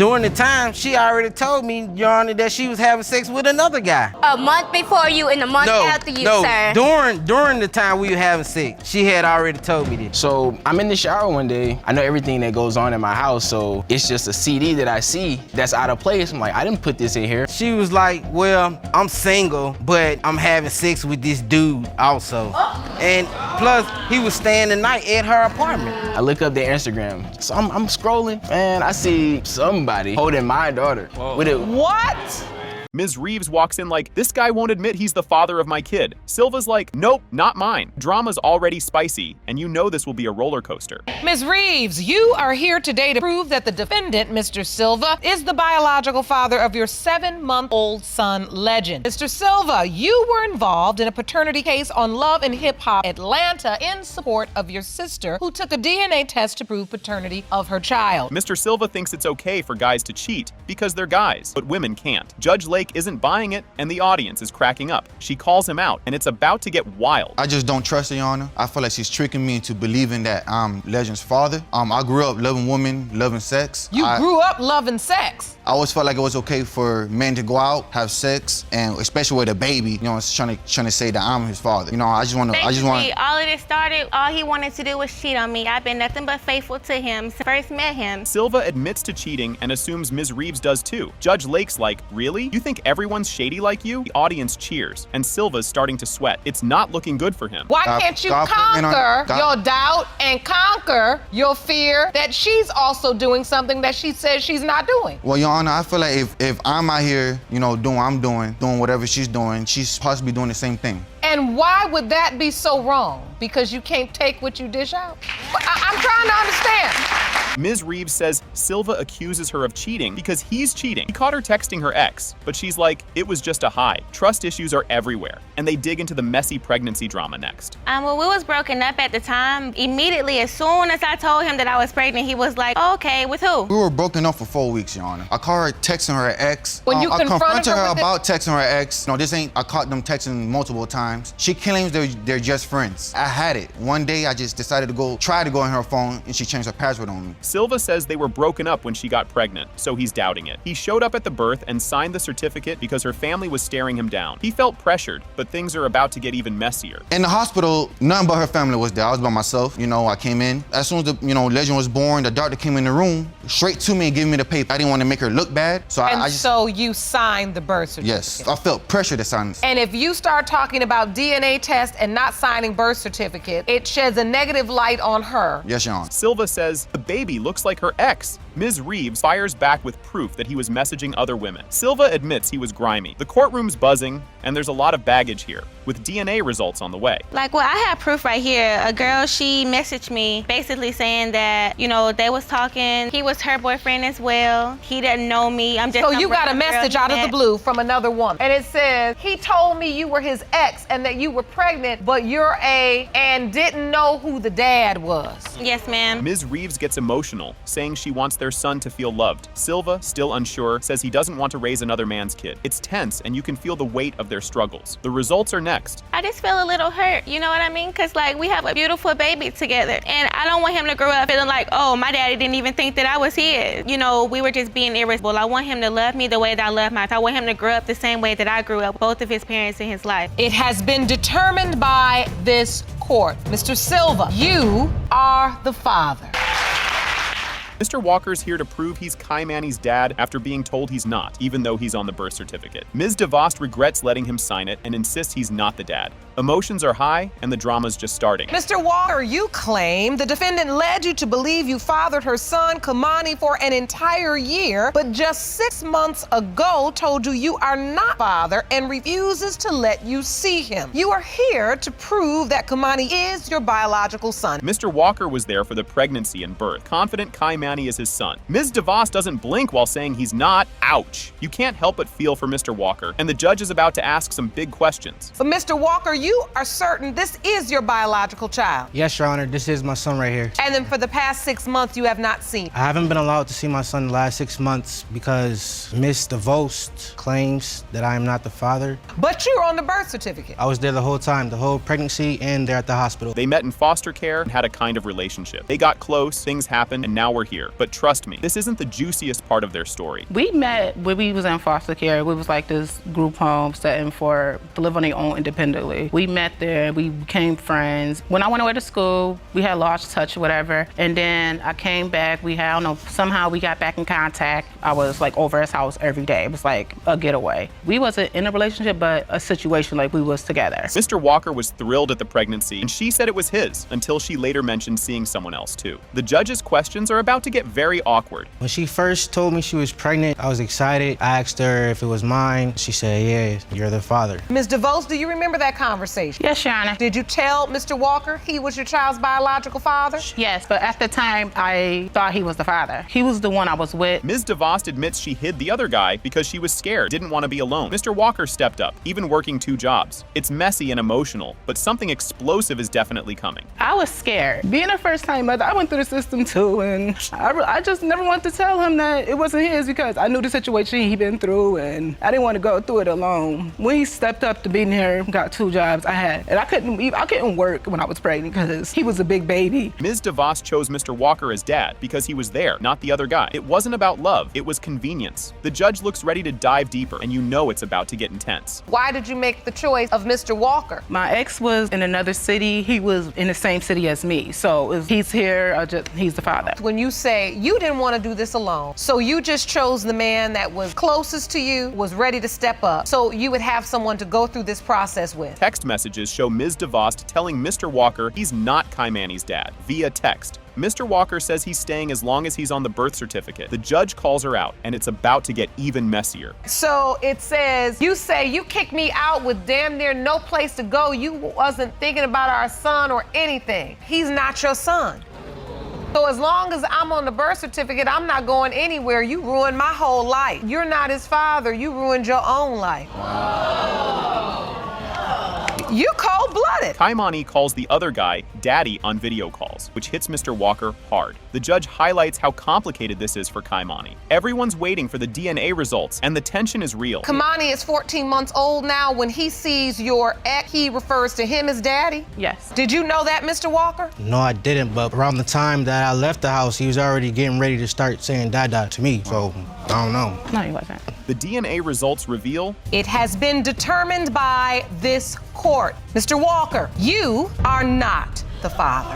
during the time, she already told me, Your Honor, that she was having sex with another guy. A month before you and a month after you, sir. During the time we were having sex, she had already told me this. So I'm in the shower one day. I know everything that goes on in my house, so it's just a CD that I see that's out of place. I'm like, I didn't put this in here. She was like, well, I'm single, but I'm having sex with this dude also. And plus, he was staying the night at her apartment. I look up their Instagram. So I'm scrolling, and I see somebody holding my daughter. With it. What? Ms. Reeves walks in like, this guy won't admit he's the father of my kid. Silva's like, nope, not mine. Drama's already spicy, and you know this will be a roller coaster. Ms. Reeves, you are here today to prove that the defendant, Mr. Silva, is the biological father of your 7-month-old son, Legend. Mr. Silva, you were involved in a paternity case on Love and Hip Hop Atlanta in support of your sister, who took a DNA test to prove paternity of her child. Mr. Silva thinks it's okay for guys to cheat because they're guys, but women can't. Judge Lake isn't buying it, and the audience is cracking up. She calls him out, and it's about to get wild. I just don't trust her, Your Honor. I feel like she's tricking me into believing that I'm Legend's father. I grew up loving women, loving sex. You grew up loving sex? I always felt like it was okay for men to go out, have sex, and especially with a baby, you know, trying to say that I'm his father. You know, I just want to. All of this started, all he wanted to do was cheat on me. I've been nothing but faithful to him since I first met him. Silva admits to cheating and assumes Ms. Reeves does too. Judge Lake's like, really? You think everyone's shady like you? The audience cheers, and Silva's starting to sweat. It's not looking good for him. Why can't you conquer your doubt and conquer your fear that she's also doing something that she says she's not doing? Well, Your Honor, I feel like if I'm out here, you know, doing what I'm doing whatever she's doing, she's possibly doing the same thing. And why would that be so wrong? Because you can't take what you dish out? I'm trying to understand. Ms. Reeves says Silva accuses her of cheating because he's cheating. He caught her texting her ex, but she's like, it was just a high. Trust issues are everywhere. And they dig into the messy pregnancy drama next. Well, we was broken up at the time. Immediately, as soon as I told him that I was pregnant, he was like, oh, okay, with who? We were broken up for 4 weeks, Your Honor. I caught her texting her ex. When you I confronted her with about texting her ex. No, I caught them texting multiple times. She claims they're just friends. I had it. One day, I just decided to try to go in her phone, and she changed her password on me. Silva says they were broken up when she got pregnant, so he's doubting it. He showed up at the birth and signed the certificate because her family was staring him down. He felt pressured, but things are about to get even messier. In the hospital, none but her family was there. I was by myself. You know, I came in. As soon as Legend was born, the doctor came in the room, straight to me and gave me the paper. I didn't want to make her look bad, so so you signed the birth certificate? Yes, I felt pressure to sign this. And if you start talking about DNA tests and not signing birth certificate, it sheds a negative light on her. Yes, Your Honor. Silva says the baby looks like her ex. Ms. Reeves fires back with proof that he was messaging other women. Silva admits he was grimy. The courtroom's buzzing, and there's a lot of baggage here, with DNA results on the way. Like, well, I have proof right here. A girl, she messaged me basically saying that, you know, they was talking. He was her boyfriend as well. He didn't know me. I'm just So you got a message out of the blue from another woman. And it says, he told me you were his ex and that you were pregnant, but you're and didn't know who the dad was. Yes, ma'am. Ms. Reeves gets emotional, saying she wants their son to feel loved. Silva, still unsure, says he doesn't want to raise another man's kid. It's tense, and you can feel the weight of their struggles. The results are next. I just feel a little hurt, you know what I mean? Because, like, we have a beautiful baby together, and I don't want him to grow up feeling like, oh, my daddy didn't even think that I was his. You know, we were just being irresponsible. I want him to love me the way that I love my. I want him to grow up the same way that I grew up, both of his parents in his life. It has been determined by this court. Mr. Silva, you are the father. Mr. Walker's here to prove he's Kai Manny's dad after being told he's not, even though he's on the birth certificate. Ms. DeVos regrets letting him sign it and insists he's not the dad. Emotions are high, and the drama's just starting. Mr. Walker, you claim the defendant led you to believe you fathered her son, Kamani, for an entire year, but just 6 months ago told you you are not father and refuses to let you see him. You are here to prove that Kamani is your biological son. Mr. Walker was there for the pregnancy and birth, confident Kai Manny is his son. Ms. DeVos doesn't blink while saying he's not. Ouch. You can't help but feel for Mr. Walker, and the judge is about to ask some big questions. But Mr. Walker, you are certain this is your biological child? Yes, Your Honor, this is my son right here. And then for the past 6 months, you have not seen him? I haven't been allowed to see my son the last 6 months because Miss DeVos claims that I am not the father. But you're on the birth certificate. I was there the whole time, the whole pregnancy, and they're at the hospital. They met in foster care and had a kind of relationship. They got close, things happened, and now we're here. hear, but trust me, this isn't the juiciest part of their story. We met when we was in foster care. We was like this group home setting for to live on their own independently. We met there, we became friends. When I went away to school, we had lost touch or whatever. And then I came back, I don't know, somehow we got back in contact. I was like over his house every day. It was like a getaway. We wasn't in a relationship, but a situation like we was together. Mr. Walker was thrilled at the pregnancy, and she said it was his, until she later mentioned seeing someone else too. The judge's questions are about to get very awkward. When she first told me she was pregnant, I was excited. I asked her if it was mine. She said, yeah, you're the father. Ms. DeVos, do you remember that conversation? Yes, Your Honor. Did you tell Mr. Walker he was your child's biological father? Yes, but at the time, I thought he was the father. He was the one I was with. Ms. DeVos admits she hid the other guy because she was scared, didn't want to be alone. Mr. Walker stepped up, even working 2 jobs. It's messy and emotional, but something explosive is definitely coming. I was scared. Being a first-time mother, I went through the system too, and I just never wanted to tell him that it wasn't his because I knew the situation he'd been through, and I didn't want to go through it alone. When he stepped up to being here, got 2 jobs, and I couldn't work when I was pregnant because he was a big baby. Ms. DeVos chose Mr. Walker as dad because he was there, not the other guy. It wasn't about love, it was convenience. The judge looks ready to dive deeper, and you know it's about to get intense. Why did you make the choice of Mr. Walker? My ex was in another city. He was in the same city as me, so he's here, he's the father. When you say you didn't want to do this alone, so you just chose the man that was closest to you, was ready to step up, so you would have someone to go through this process with. Text messages show Ms. DeVos telling Mr. Walker he's not Kaimani's dad, via text. Mr. Walker says he's staying as long as he's on the birth certificate. The judge calls her out, and it's about to get even messier. So it says, you say you kicked me out with damn near no place to go. You wasn't thinking about our son or anything. He's not your son. So as long as I'm on the birth certificate, I'm not going anywhere. You ruined my whole life. You're not his father. You ruined your own life. You cold-blooded. Kaimani calls the other guy daddy on video calls, which hits Mr. Walker hard. The judge highlights how complicated this is for Kaimani. Everyone's waiting for the DNA results, and the tension is real. Kaimani is 14 months old now. When he sees your ex, he refers to him as daddy? Yes. Did you know that, Mr. Walker? No, I didn't, but around the time that I left the house, he was already getting ready to start saying dada to me, so I don't know. No, he wasn't. The DNA results reveal It has been determined by this court. Mr. Walker, you are not the father.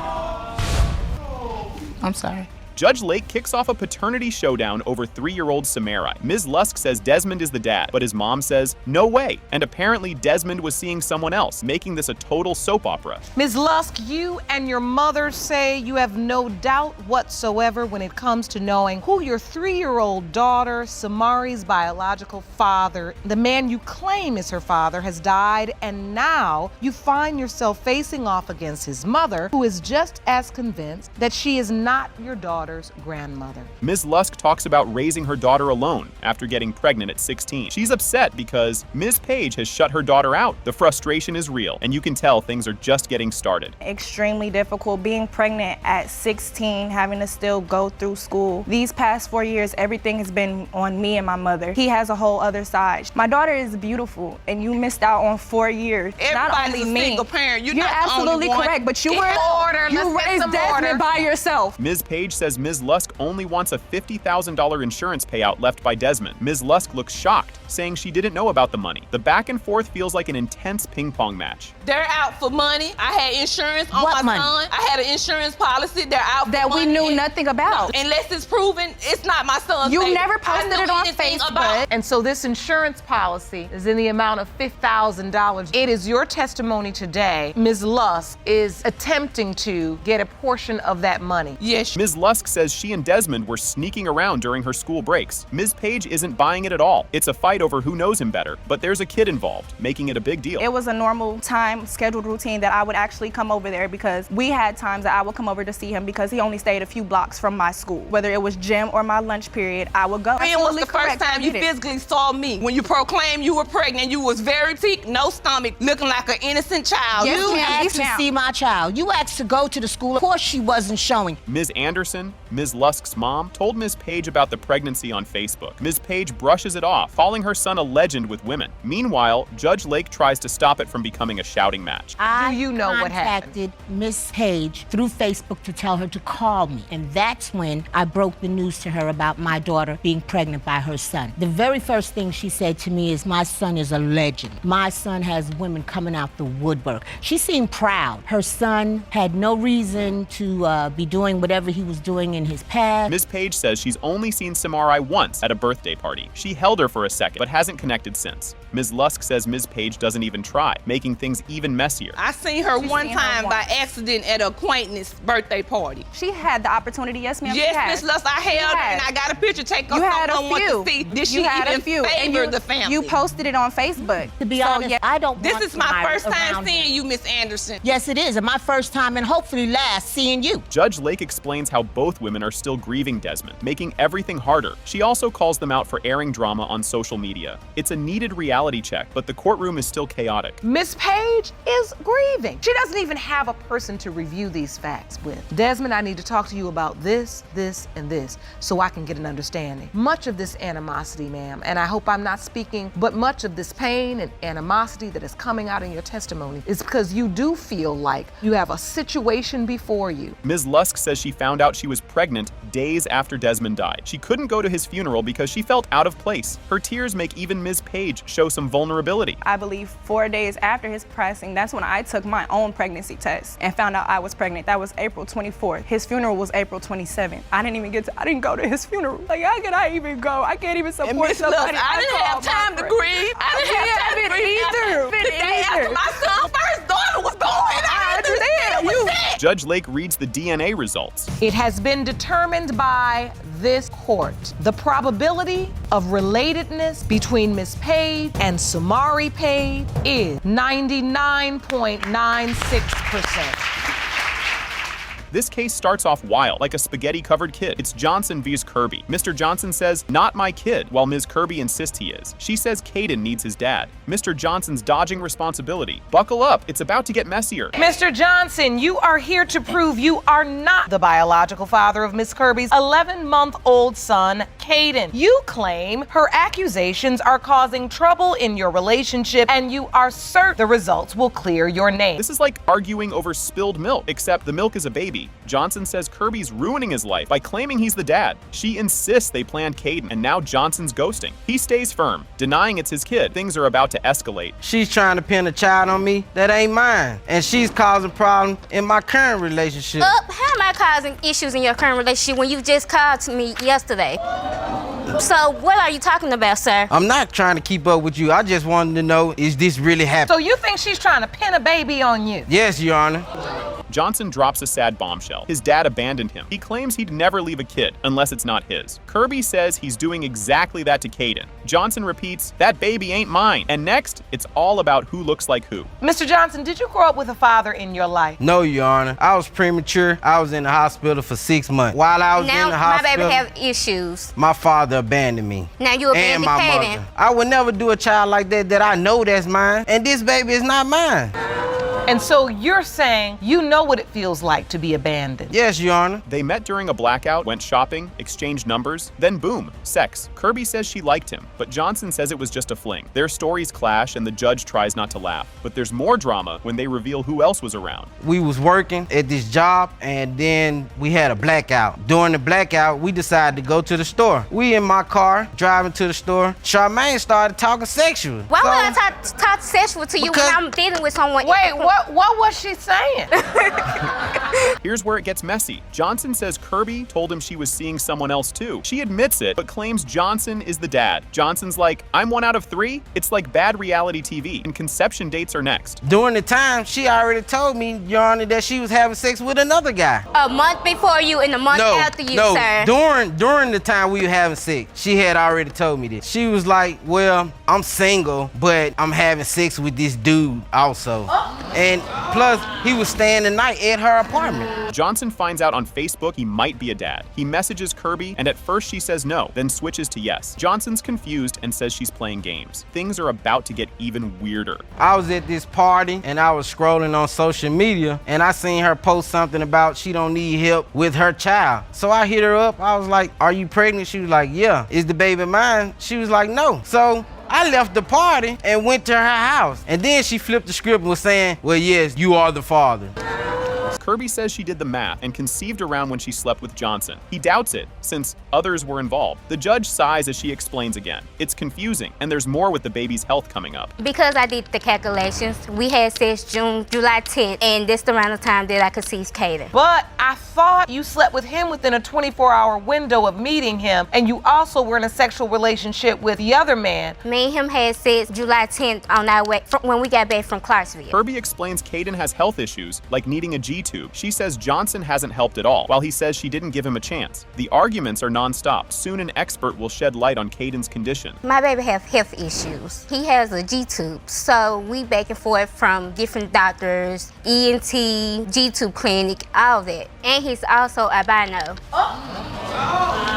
I'm sorry. Judge Lake kicks off a paternity showdown over 3-year-old Samarai. Ms. Lusk says Desmond is the dad, but his mom says no way. And apparently Desmond was seeing someone else, making this a total soap opera. Ms. Lusk, you and your mother say you have no doubt whatsoever when it comes to knowing who your 3-year-old daughter, Samari's biological father, the man you claim is her father, has died, and now you find yourself facing off against his mother, who is just as convinced that she is not your daughter's grandmother. Ms. Lusk talks about raising her daughter alone after getting pregnant at 16. She's upset because Ms. Page has shut her daughter out. The frustration is real, and you can tell things are just getting started. Extremely difficult being pregnant at 16, having to still go through school. These past 4 years, everything has been on me and my mother. He has a whole other side. My daughter is beautiful, and you missed out on 4 years. Everybody's Not only a me. single parent. You're You're not the only absolutely one. correct, but you Let's get raised some Desmond order. by yourself. Ms. Page says Ms. Lusk only wants a $50,000 insurance payout left by Desmond. Ms. Lusk looks shocked, saying she didn't know about the money. The back and forth feels like an intense ping pong match. They're out for money. I had insurance on What my money? son. I had an insurance policy. They're out for That we money. knew nothing about. No, unless it's proven it's not my son's You baby. never I posted know it on anything Facebook. about- And so this insurance policy is in the amount of $5,000. It is your testimony today. Ms. Lusk is attempting to get a portion of that money. Yes. Ms. Lusk says she and Desmond were sneaking around during her school breaks. Ms. Page isn't buying it at all. It's a fight over who knows him better, but there's a kid involved, making it a big deal. It was a normal time scheduled routine that I would actually come over there because we had times that I would come over to see him because he only stayed a few blocks from my school. Whether it was gym or my lunch period, I would go. When was Absolutely the first correct. time you I did it. physically saw me? When you proclaimed you were pregnant, you was very sick, no stomach, looking like an innocent child. Yes, You ma'am. asked Yes, to ma'am. see my child. You asked to go to the school. Of course she wasn't showing. Ms. Anderson, Ms. Lusk's mom, told Ms. Page about the pregnancy on Facebook. Ms. Page brushes it off, calling her son a legend with women. Meanwhile, Judge Lake tries to stop it from becoming a shouting match. I Do you know what happened? contacted Miss Page through Facebook to tell her to call me. And that's when I broke the news to her about my daughter being pregnant by her son. The very first thing she said to me is, my son is a legend. My son has women coming out the woodwork. She seemed proud. Her son had no reason to be doing whatever he was doing in his past. Ms. Page says she's only seen Samarai once at a birthday party. She held her for a second, but hasn't connected since. Ms. Lusk says Ms. Page doesn't even try, making things even messier. I seen her one time by accident at an acquaintance birthday party. She had the opportunity, yes ma'am. Yes, Miss Lust, I held her and I got a picture. Take her You had a someone want few. to see. Did she You had even a few. And favor the family? You posted it on Facebook. To be honest, I don't This want is my Samira first time around seeing me. you, Miss Anderson. Yes, it is, and my first time and hopefully last seeing you. Judge Lake explains how both women are still grieving Desmond, making everything harder. She also calls them out for airing drama on social media. It's a needed reality check, but the courtroom is still chaotic. Miss Page is grieving. She doesn't even have a person to review these facts with. Desmond, I need to talk to you about this, and this, so I can get an understanding. Much of this animosity, ma'am, and I hope I'm not speaking, but much of this pain and animosity that is coming out in your testimony is because you do feel like you have a situation before you. Ms. Lusk says she found out she was pregnant days after Desmond died. She couldn't go to his funeral because she felt out of place. Her tears make even Ms. Page show some vulnerability. I believe 4 days after his passing, that's when I took my own pregnancy test and found out I was pregnant. That was April 24th. His funeral was April 27th. I didn't go to his funeral. Like, how can I even go? I can't even support somebody. I didn't have time to grieve. I didn't have time to grieve either. The day after my son's first daughter was born, I understand. You. Judge Lake reads the DNA results. It has been determined by this court. The probability of relatedness between Miss Page and Samari Page is 99.96%. This case starts off wild, like a spaghetti-covered kid. It's Johnson vs. Kirby. Mr. Johnson says, "Not my kid," while Ms. Kirby insists he is. She says Caden needs his dad. Mr. Johnson's dodging responsibility. Buckle up, it's about to get messier. Mr. Johnson, you are here to prove you are not the biological father of Miss Kirby's 11-month-old son, Caden. You claim her accusations are causing trouble in your relationship, and you are certain the results will clear your name. This is like arguing over spilled milk, except the milk is a baby. Johnson says Kirby's ruining his life by claiming he's the dad. She insists they planned Caden, and now Johnson's ghosting. He stays firm, denying it's his kid. Things are about to escalate. She's trying to pin a child on me that ain't mine, and she's causing problems in my current relationship. How am I causing issues in your current relationship when you just called to me yesterday? So what are you talking about, sir? I'm not trying to keep up with you. I just wanted to know, is this really happening? So you think she's trying to pin a baby on you? Yes, Your Honor. Johnson drops a sad bombshell. His dad abandoned him. He claims he'd never leave a kid, unless it's not his. Kirby says he's doing exactly that to Caden. Johnson repeats, "That baby ain't mine." And next, it's all about who looks like who. Mr. Johnson, did you grow up with a father in your life? No, Your Honor. I was premature. I was in the hospital for 6 months. While I was in the Now hospital, my baby have issues. my father abandoned me. Now you And abandoned my Caden. mother. I would never do a child like that I know that's mine. And this baby is not mine. And so you're saying you know what it feels like to be abandoned? Yes, Your Honor. They met during a blackout, went shopping, exchanged numbers, then boom, sex. Kirby says she liked him, but Johnson says it was just a fling. Their stories clash and the judge tries not to laugh. But there's more drama when they reveal who else was around. We was working at this job, and then we had a blackout. During the blackout, we decided to go to the store. We in my car, driving to the store. Charmaine started talking sexual. Why would I talk sexual to you when Because- I'm dealing with someone? Wait, what was she saying? Here's where it gets messy. Johnson says Kirby told him she was seeing someone else too. She admits it, but claims Johnson is the dad. Johnson's like, "I'm 1 out of 3? It's like bad reality TV, and conception dates are next." During the time, she already told me, Your Honor, that she was having sex with another guy. A month before you and a month after you, sir. During the time we were having sex, she had already told me this. She was like, "Well, I'm single, but I'm having sex with this dude also." And plus, he was staying the night at her apartment. Johnson finds out on Facebook he might be a dad. He messages Kirby, and at first she says no, then switches to yes. Johnson's confused and says she's playing games. Things are about to get even weirder. I was at this party, and I was scrolling on social media, and I seen her post something about she don't need help with her child. So I hit her up. I was like, "Are you pregnant?" She was like, "Yeah." "Is the baby mine?" She was like, "No." So I left the party and went to her house. And then she flipped the script and was saying, well, yes, you are the father. Kirby says she did the math and conceived around when she slept with Johnson. He doubts it, since others were involved. The judge sighs as she explains again. It's confusing, and there's more with the baby's health coming up. Because I did the calculations, we had sex July 10th, and this the amount of time that I could see Caden. But I thought you slept with him within a 24-hour window of meeting him, and you also were in a sexual relationship with the other man. Me and him had sex July 10th on our way when we got back from Clarksville. Kirby explains Caden has health issues, like needing a G-tube. She says Johnson hasn't helped at all, while he says she didn't give him a chance. The arguments are non-stop. Soon an expert will shed light on Caden's condition. My baby has health issues. He has a G-tube, so we back and forth from different doctors, ENT, G-tube clinic, all that. And he's also albino.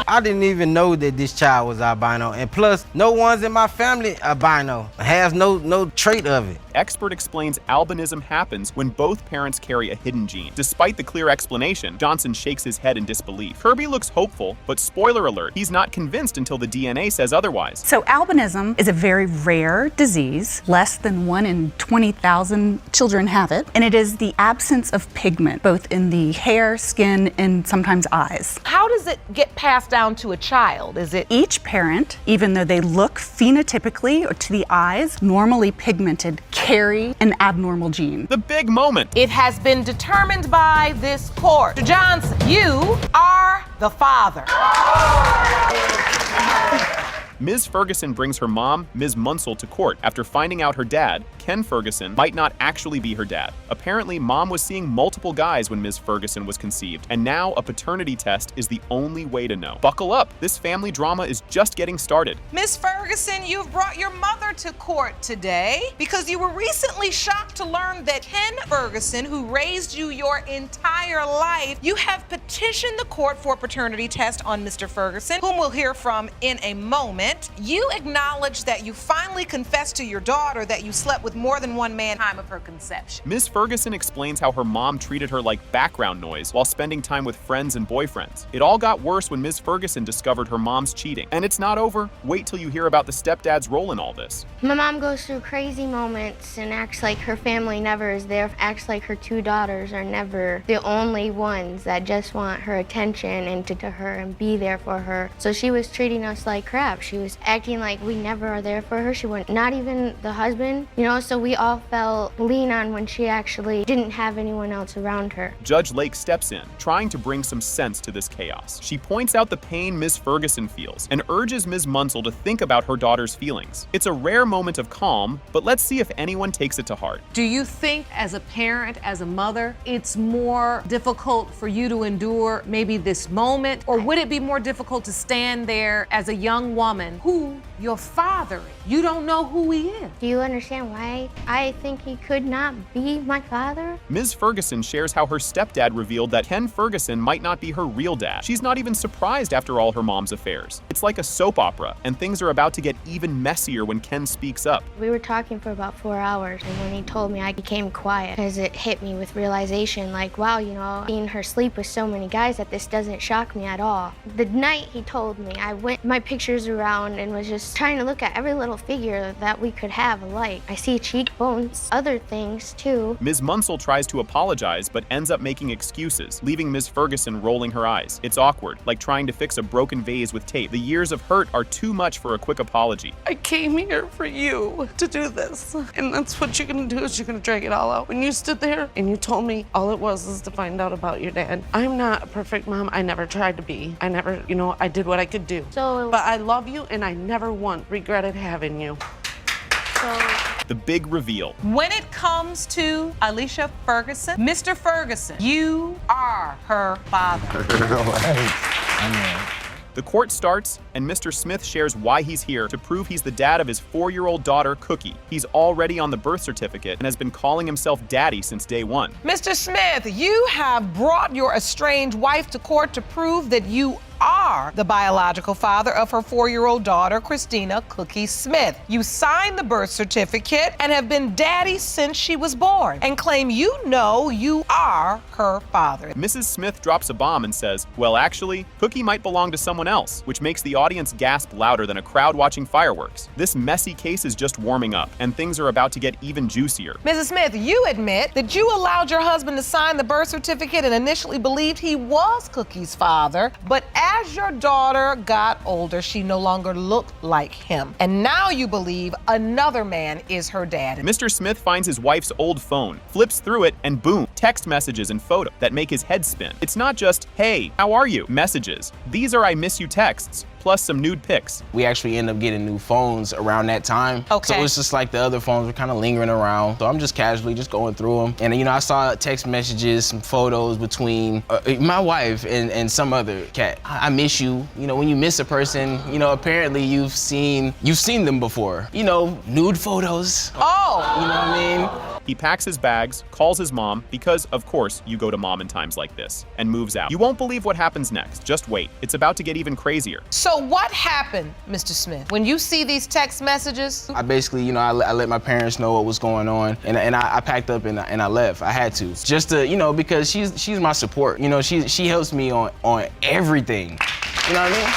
I didn't even know that this child was albino, and plus, no one's in my family albino. Has no trait of it. Expert explains albinism happens when both parents carry a hidden gene. Despite the clear explanation, Johnson shakes his head in disbelief. Kirby looks hopeful, but spoiler alert, he's not convinced until the DNA says otherwise. So albinism is a very rare disease. Less than 1 in 20,000 children have it, and it is the absence of pigment, both in the hair, skin, and sometimes eyes. How does it get passed down to a child? Is it Each parent, even though they look phenotypically or to the eyes normally pigmented, carry an abnormal gene. The big moment. It has been determined by this court. Mr. Johnson, you are the father. Ms. Ferguson brings her mom, Ms. Munsell, to court after finding out her dad, Ken Ferguson, might not actually be her dad. Apparently, mom was seeing multiple guys when Ms. Ferguson was conceived, and now a paternity test is the only way to know. Buckle up, this family drama is just getting started. Ms. Ferguson, you've brought your mother to court today because you were recently shocked to learn that Ken Ferguson, who raised you your entire life, you have petitioned the court for a paternity test on Mr. Ferguson, whom we'll hear from in a moment. You acknowledge that you finally confessed to your daughter that you slept with more than one man at the time of her conception. Ms. Ferguson explains how her mom treated her like background noise while spending time with friends and boyfriends. It all got worse when Ms. Ferguson discovered her mom's cheating. And it's not over. Wait till you hear about the stepdad's role in all this. My mom goes through crazy moments and acts like her family never is there, acts like her 2 daughters are never the only ones that just want her attention and to her and be there for her. So she was treating us like crap. She was acting like we never are there for her. She went, not even the husband, so we all felt lean on when she actually didn't have anyone else around her. Judge Lake steps in, trying to bring some sense to this chaos. She points out the pain Ms. Ferguson feels and urges Ms. Munsell to think about her daughter's feelings. It's a rare moment of calm, but let's see if anyone takes it to heart. Do you think as a parent, as a mother, it's more difficult for you to endure maybe this moment? Or would it be more difficult to stand there as a young woman who your father is? You don't know who he is. Do you understand why I think he could not be my father? Ms. Ferguson shares how her stepdad revealed that Ken Ferguson might not be her real dad. She's not even surprised after all her mom's affairs. It's like a soap opera, and things are about to get even messier when Ken speaks up. We were talking for about 4 hours, and when he told me, I became quiet because it hit me with realization like, wow, seeing her sleep with so many guys, that this doesn't shock me at all. The night he told me, I went my pictures around and was just trying to look at every little figure that we could have alike. I see cheekbones, other things too. Ms. Munsell tries to apologize, but ends up making excuses, leaving Ms. Ferguson rolling her eyes. It's awkward, like trying to fix a broken vase with tape. The years of hurt are too much for a quick apology. I came here for you to do this. And that's what you're gonna do, is you're gonna drag it all out. When you stood there and you told me all it was to find out about your dad. I'm not a perfect mom. I never tried to be. I never, I did what I could do. But I love you and I never once regretted having you. The big reveal. When it comes to Alicia Ferguson, Mr. Ferguson, you are her father. The court starts, and Mr. Smith shares why he's here to prove he's the dad of his 4-year-old daughter, Cookie. He's already on the birth certificate and has been calling himself daddy since day one. Mr. Smith, you have brought your estranged wife to court to prove that you are are the biological father of her 4-year-old daughter, Christina Cookie Smith. You signed the birth certificate and have been daddy since she was born and claim you know you are her father. Mrs. Smith drops a bomb and says, well, actually, Cookie might belong to someone else, which makes the audience gasp louder than a crowd watching fireworks. This messy case is just warming up, and things are about to get even juicier. Mrs. Smith, you admit that you allowed your husband to sign the birth certificate and initially believed he was Cookie's father, but as your daughter got older, she no longer looked like him. And now you believe another man is her dad. Mr. Smith finds his wife's old phone, flips through it, and boom, text messages and photo that make his head spin. It's not just, hey, how are you? Messages. These are I miss you texts, plus some nude pics. We actually end up getting new phones around that time. Okay. So it's just like the other phones were kind of lingering around. So I'm just casually just going through them. And I saw text messages, some photos between my wife and some other cat. I miss you. When you miss a person, apparently you've seen them before. Nude photos. Oh! You know what I mean? He packs his bags, calls his mom, because of course you go to mom in times like this, and moves out. You won't believe what happens next. Just wait. It's about to get even crazier. So what happened, Mr. Smith, when you see these text messages? I basically, I let my parents know what was going on, and I packed up and I left. I had to, just to, because she's my support. She helps me on everything. You know what I mean?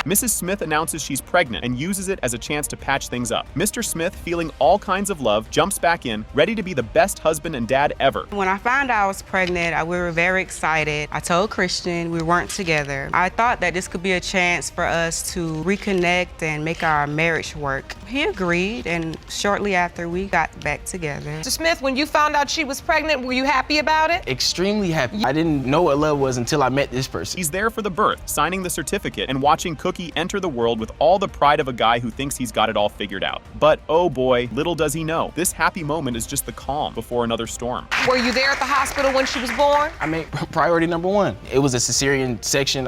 Mrs. Smith announces she's pregnant and uses it as a chance to patch things up. Mr. Smith, feeling all kinds of love, jumps back in, ready to be the best husband and dad ever. When I found out I was pregnant, we were very excited. I told Christian we weren't together. I thought that this could be a chance for us to reconnect and make our marriage work. He agreed, and shortly after we got back together. Mr. Smith, when you found out she was pregnant, were you happy about it? Extremely happy. I didn't know what love was until I met this person. He's there for the birth, signing the certificate, and watching Cookie enter the world with all the pride of a guy who thinks he's got it all figured out. But oh boy, little does he know, this happy moment is just the calm before another storm. Were you there at the hospital when she was born? I made priority number one. It was a cesarean section.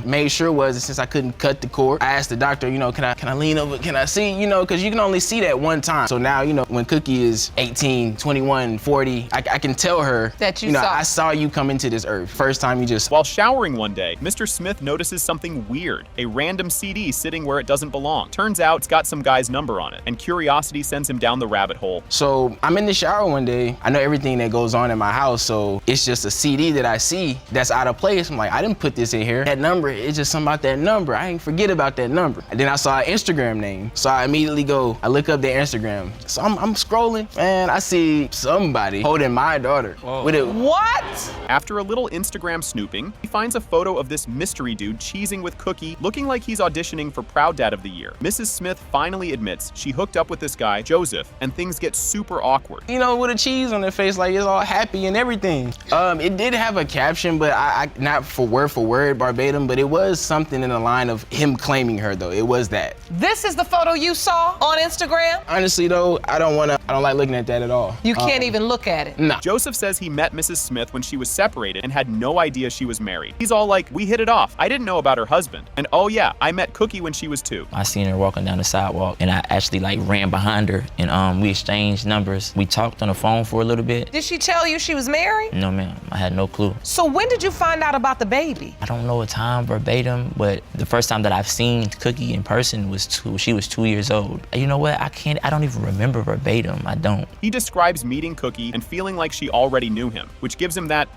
Made sure it was, since I couldn't cut the cord. I asked the doctor, can I lean over? Can I see? Because you can only see that one time. So now, when Cookie is 18, 21, 40, I can tell her that I saw you come into this earth. First time you just. While showering one day, Mr. Smith notices something weird. A random CD sitting where it doesn't belong. Turns out it's got some guy's number on it, and curiosity sends him down the rabbit hole. So I'm in the shower one day. I know everything that goes on in my house, so it's just a CD that I see that's out of place. I'm like, I didn't put this in here. That number, it's just something about that number. I ain't forget about that number. And then I saw an Instagram name, so I immediately I look up their Instagram. So I'm scrolling, and I see somebody holding my daughter. With it. What? After a little Instagram snooping, he finds a photo of this mystery dude cheesing with Cookie, looking like he's auditioning for Proud Dad of the Year. Mrs. Smith finally admits she hooked up with this guy, Joseph, and things get super awkward. With a cheese on their face, like it's all happy and everything. It did have a caption, but I not for word verbatim, but it was something in the line of him claiming her, though. It was that. This is the photo you saw on Instagram? Honestly, though, I don't like looking at that at all. You can't even look at it. No. Joseph says he met Mrs. Smith when she was separated and had no idea she was married. He's all like, we hit it off. I didn't know about her husband. And oh yeah, I met Cookie when she was 2. I seen her walking down the sidewalk, and I actually ran behind her, and we exchanged numbers. We talked on the phone for a little bit. Did she tell you she was married? No, ma'am. I had no clue. So when did you find out about the baby? I don't know a time verbatim, but the first time that I've seen Cookie in person was she was 2 years old. You know what? I don't even remember verbatim. I don't. He describes meeting Cookie and feeling like she already knew him, which gives him that,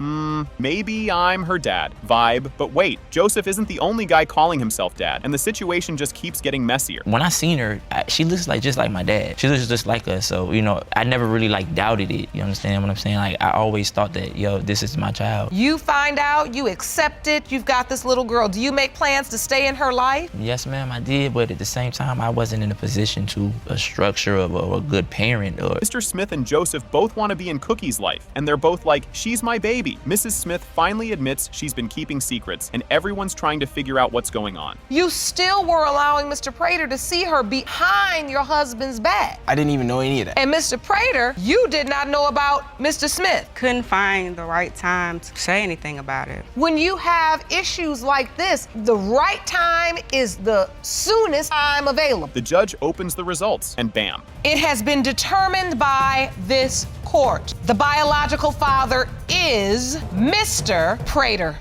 maybe I'm her dad vibe. But wait, Joseph isn't the only guy calling himself dad, and the situation just keeps getting messier. When I seen her, she looks just like my dad. She looks just like us, so, I never really doubted it. You understand what I'm saying? I always thought that, this is my child. You find out, you accept it, you've got this little girl. Do you make plans to stay in her life? Yes, ma'am, I did, but at the same time, I wasn't in a position to a structure of a good parent. Mr. Smith and Joseph both want to be in Cookie's life, and they're both like, she's my baby. Mrs. Smith finally admits she's been keeping secrets, and everyone's trying to figure out what's going on. You still were allowing Mr. Prater to see her behind your husband's back. I didn't even know any of that. And Mr. Prater, you did not know about Mr. Smith. Couldn't find the right time to say anything about it. When you have issues like this, the right time is the soonest time available. The judge opens the results, and bam. It has been determined by this court. The biological father is Mr. Prater.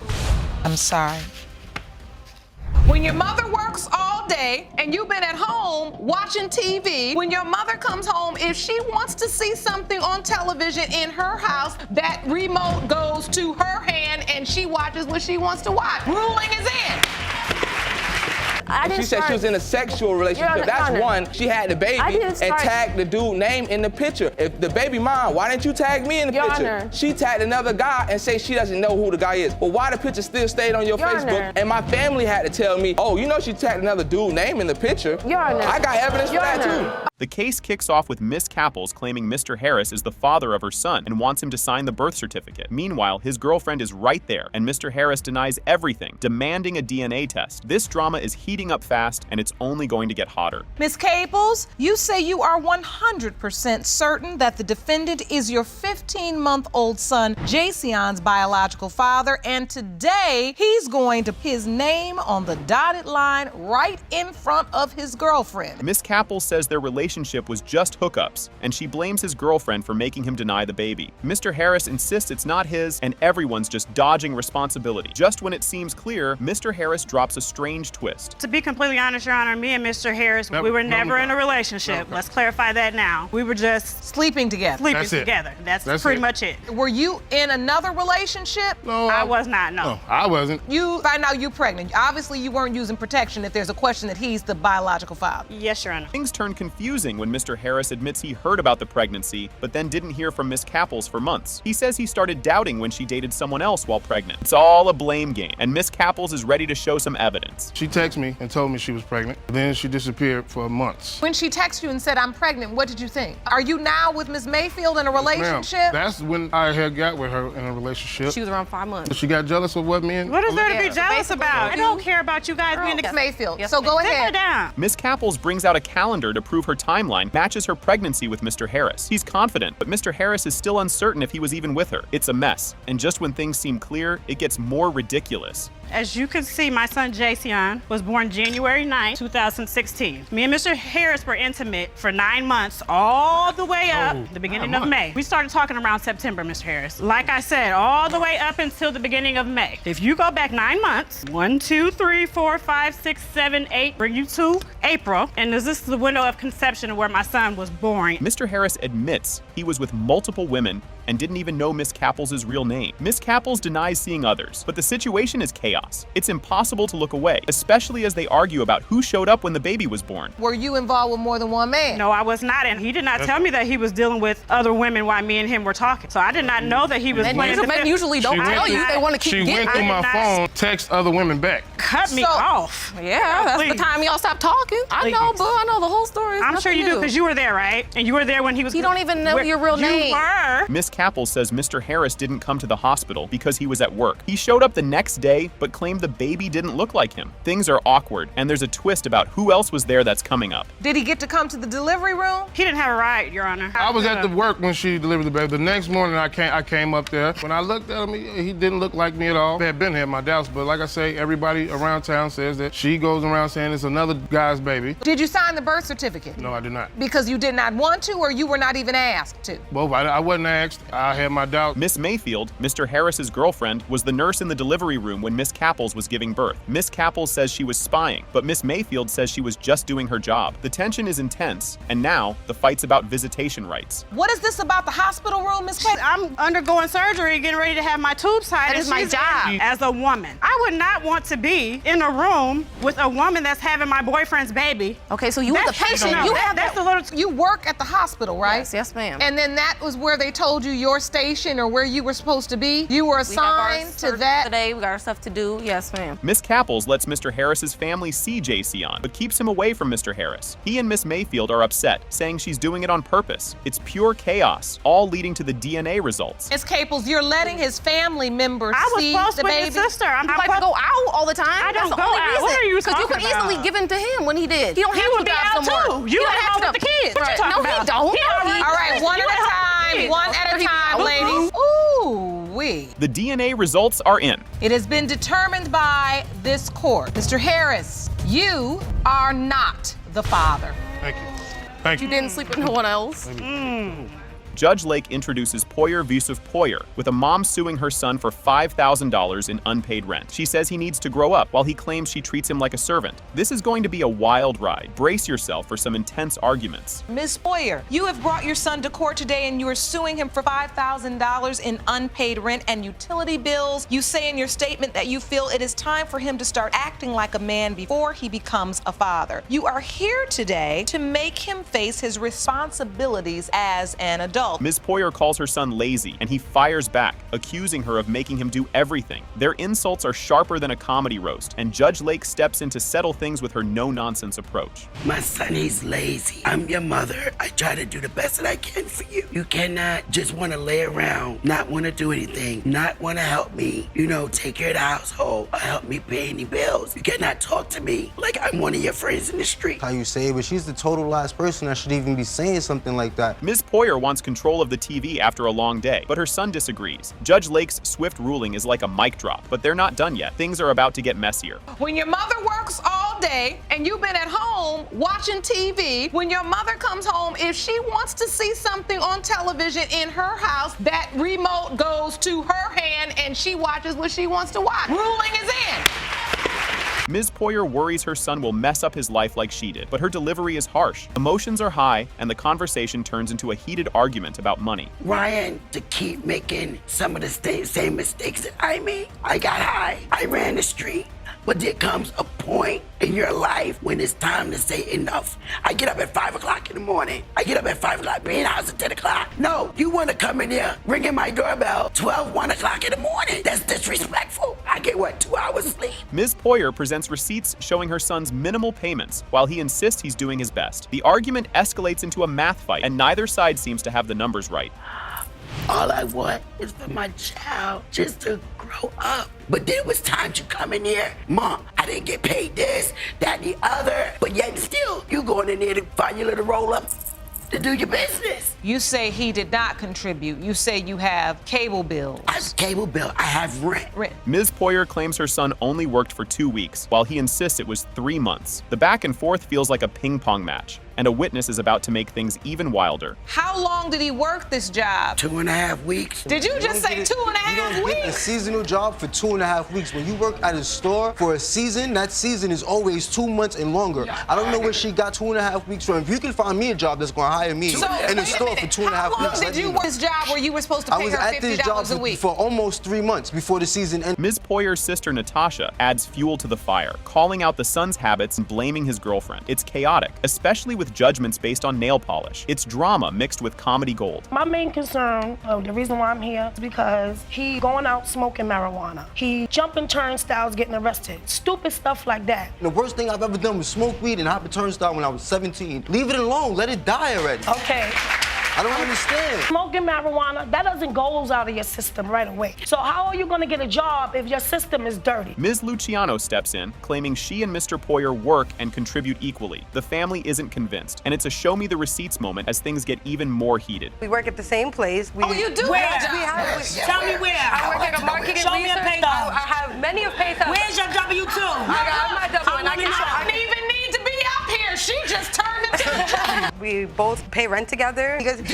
I'm sorry. When your mother works all day and you've been at home watching TV, when your mother comes home, if she wants to see something on television in her house, that remote goes to her hand and she watches what she wants to watch. Ruling is in. She said she was in a sexual relationship. That's one. She had the baby and tagged the dude name in the picture. If the baby mom, why didn't you tag me in the picture? She tagged another guy and say she doesn't know who the guy is. But why the picture still stayed on your Facebook? And my family had to tell me, oh, you know she tagged another dude name in the picture. I got evidence for that too. The case kicks off with Miss Capples claiming Mr. Harris is the father of her son and wants him to sign the birth certificate. Meanwhile, his girlfriend is right there, and Mr. Harris denies everything, demanding a DNA test. This drama is heating up fast, and it's only going to get hotter. Ms. Caples, you say you are 100% certain that the defendant is your 15-month-old son, Jasion's biological father, and today he's going to put his name on the dotted line right in front of his girlfriend. Miss Capples says their relationship was just hookups, and she blames his girlfriend for making him deny the baby. Mr. Harris insists it's not his, and everyone's just dodging responsibility. Just when it seems clear, Mr. Harris drops a strange twist. To be completely honest, Your Honor, me and Mr. Harris, we were never in a relationship. Let's clarify that now. We were just sleeping together. That's pretty much it. Were you in another relationship? No, I was not, no. I wasn't. You find out you're pregnant. Obviously, you weren't using protection if there's a question that he's the biological father. Yes, Your Honor. Things turn confusing when Mr. Harris admits he heard about the pregnancy, but then didn't hear from Miss Capples for months. He says he started doubting when she dated someone else while pregnant. It's all a blame game, and Miss Capples is ready to show some evidence. She texted me and told me she was pregnant. Then she disappeared for months. When she texted you and said, I'm pregnant, what did you think? Are you now with Miss Mayfield in a relationship? Ma'am, that's when I had got with her in a relationship. She was around 5 months. She got jealous of what me and... What is there to be jealous about? I don't care about you guys being Miss Mayfield. So go Sit her ahead. down. Miss Capples brings out a calendar to prove her timeline matches her pregnancy with Mr. Harris. He's confident, but Mr. Harris is still uncertain if he was even with her. It's a mess, and just when things seem clear, it gets more ridiculous. As you can see, my son Jason was born January 9, 2016. Me and Mr. Harris were intimate for 9 months, all the way up the beginning of May. We started talking around September, Mr. Harris. Like I said, all the way up until the beginning of May. If you go back 9 months, 1, 2, 3, 4, 5, 6, 7, 8, bring you to April, and this is the window of conception where my son was born. Mr. Harris admits he was with multiple women and didn't even know Miss Capples' real name. Miss Capples denies seeing others, but the situation is chaos. It's impossible to look away, especially as they argue about who showed up when the baby was born. Were you involved with more than one man? No, I was not, and he did not tell me that he was dealing with other women while me and him were talking. So I did not know that he was playing the Men usually don't tell you. They want to keep getting. She went through my phone, text other women back. Cut me off. Yeah, that's the time y'all stopped talking. I know, boo. I know the whole story. I'm sure you do, because you were there, right? And you were there when he was... You don't even know your real name. You were. Miss Capples says Mr. Harris didn't come to the hospital because he was at work. He showed up the next day, but claimed the baby didn't look like him. Things are awkward, and there's a twist about who else was there that's coming up. Did he get to come to the delivery room? He didn't have a ride, Your Honor. I was at the work when she delivered the baby. The next morning, I came up there. When I looked at him, he didn't look like me at all. I had been here at my doubts, but like I say, everybody around town says that she goes around saying it's another guy's baby. Did you sign the birth certificate? No, I did not. Because you did not want to, or you were not even asked to? Both. I wasn't asked. I had my doubts. Miss Mayfield, Mr. Harris's girlfriend, was the nurse in the delivery room when Miss Capples was giving birth. Miss Capples says she was spying, but Miss Mayfield says she was just doing her job. The tension is intense, and now the fight's about visitation rights. What is this about the hospital room, Miss Kate? I'm undergoing surgery, getting ready to have my tubes tied. That is my job. As a woman, I would not want to be in a room with a woman that's having my boyfriend's baby. Okay, so you were the patient. You work at the hospital, right? Yes, ma'am. And then that was where they told you your station or where you were supposed to be? You were assigned to that? Today, we got our stuff to do. Yes, ma'am. Miss Capples lets Mr. Harris's family see Jason, but keeps him away from Mr. Harris. He and Miss Mayfield are upset, saying she's doing it on purpose. It's pure chaos, all leading to the DNA results. Miss Caples, you're letting his family members see the with baby? his sister. I like to go out all the time. I don't That's the go only out. reason. What are you Because you could talking easily about? give in to him when he did. He don't have to would be drive out somewhere. too. You don't at have home to. with the kids. What you talking No, about? he don't. All right, one at a time. One at a time, ladies. Ooh-wee. The DNA results are in. It has been determined by this court. Mr. Harris, you are not the father. Thank you. Thank you. You didn't sleep with no one else. Judge Lake introduces Poyer versus Poyer, with a mom suing her son for $5,000 in unpaid rent. She says he needs to grow up, while he claims she treats him like a servant. This is going to be a wild ride. Brace yourself for some intense arguments. Ms. Poyer, you have brought your son to court today and you are suing him for $5,000 in unpaid rent and utility bills. You say in your statement that you feel it is time for him to start acting like a man before he becomes a father. You are here today to make him face his responsibilities as an adult. Ms. Poyer calls her son lazy, and he fires back, accusing her of making him do everything. Their insults are sharper than a comedy roast, and Judge Lake steps in to settle things with her no-nonsense approach. My son, he's lazy. I'm your mother. I try to do the best that I can for you. You cannot just want to lay around, not want to do anything, not want to help me, take care of the household, or help me pay any bills. You cannot talk to me like I'm one of your friends in the street. How you say it, but she's the total last person that should even be saying something like that. Ms. Poyer wants control of the TV after a long day, but her son disagrees. Judge Lake's swift ruling is like a mic drop, but they're not done yet. Things are about to get messier. When your mother works all day and you've been at home watching TV, when your mother comes home, if she wants to see something on television in her house, that remote goes to her hand and she watches what she wants to watch. Ruling is in. Ms. Poyer worries her son will mess up his life like she did, but her delivery is harsh. Emotions are high, and the conversation turns into a heated argument about money. Ryan, to keep making some of the same mistakes that I made. I got high. I ran the street. But there comes a point in your life when it's time to say enough. I get up at 5 o'clock in the morning. I get up at 5 o'clock, be in the house at 10 o'clock. No, you want to come in here ringing my doorbell 1 o'clock in the morning. That's disrespectful. I get, 2 hours sleep? Ms. Poyer presents receipts showing her son's minimal payments, while he insists he's doing his best. The argument escalates into a math fight, and neither side seems to have the numbers right. All I want is for my child just to grow up. But then it was time to come in here. Mom, I didn't get paid this, that, the other. But yet still, you going in there to find your little roll-up to do your business. You say he did not contribute. You say you have cable bills. I have cable bill. I have rent. Ms. Poyer claims her son only worked for 2 weeks, while he insists it was 3 months. The back and forth feels like a ping-pong match, and a witness is about to make things even wilder. How long did he work this job? 2.5 weeks. Did you just say 2.5 weeks? You don't get a seasonal job for 2.5 weeks. When you work at a store for a season, that season is always 2 months and longer. I don't know where she got 2.5 weeks from. If you can find me a job that's going to hire me in the store for 2.5 weeks. How long did you work this job where you were supposed to pay her $50 a week? I was at this job for almost 3 months before the season ended. Ms. Poyer's sister Natasha adds fuel to the fire, calling out the son's habits and blaming his girlfriend. It's chaotic, especially with judgments based on nail polish. It's drama mixed with comedy gold. My main concern, the reason why I'm here, is because he going out smoking marijuana. He jumping turnstiles, getting arrested. Stupid stuff like that. The worst thing I've ever done was smoke weed and hop a turnstile when I was 17. Leave it alone. Let it die already. Okay. I don't understand. Smoking marijuana, that doesn't go out of your system right away. So how are you going to get a job if your system is dirty? Ms. Luciano steps in, claiming she and Mr. Poyer work and contribute equally. The family isn't convinced, and it's a show me the receipts moment as things get even more heated. We work at the same place. You do? Where? Tell me where. I work at a marketing Show me a research. pay stub. I have many of pay stubs. Where's your W-2? I got my W-2. I don't even need to be up here. She just turned it to We both pay rent together because I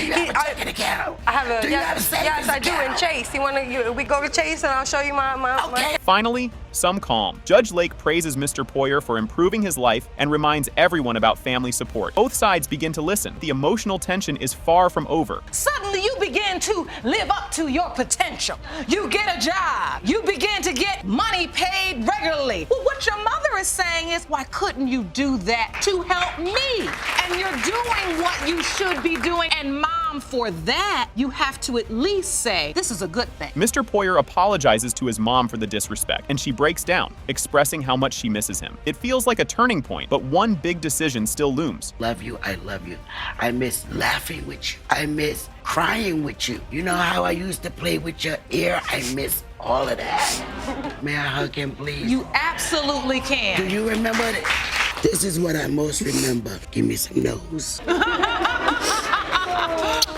have a yes, I do in Chase. We go to Chase and I'll show you my. Finally, some calm. Judge Lake praises Mr. Poyer for improving his life and reminds everyone about family support. Both sides begin to listen. The emotional tension is far from over. Suddenly you begin to live up to your potential. You get a job. You begin to get money paid regularly. Well, what your mother is saying is, why couldn't you do that to help me? And you're doing what you should be doing. And Mom, for that, you have to at least say, this is a good thing. Mr. Poyer apologizes to his mom for the disrespect, and she breaks down, expressing how much she misses him. It feels like a turning point, but one big decision still looms. Love you, I love you. I miss laughing with you. I miss crying with you. You know how I used to play with your ear? I miss all of that. May I hug him, please? You absolutely can. Do you remember that? This is what I most remember. Give me some nose.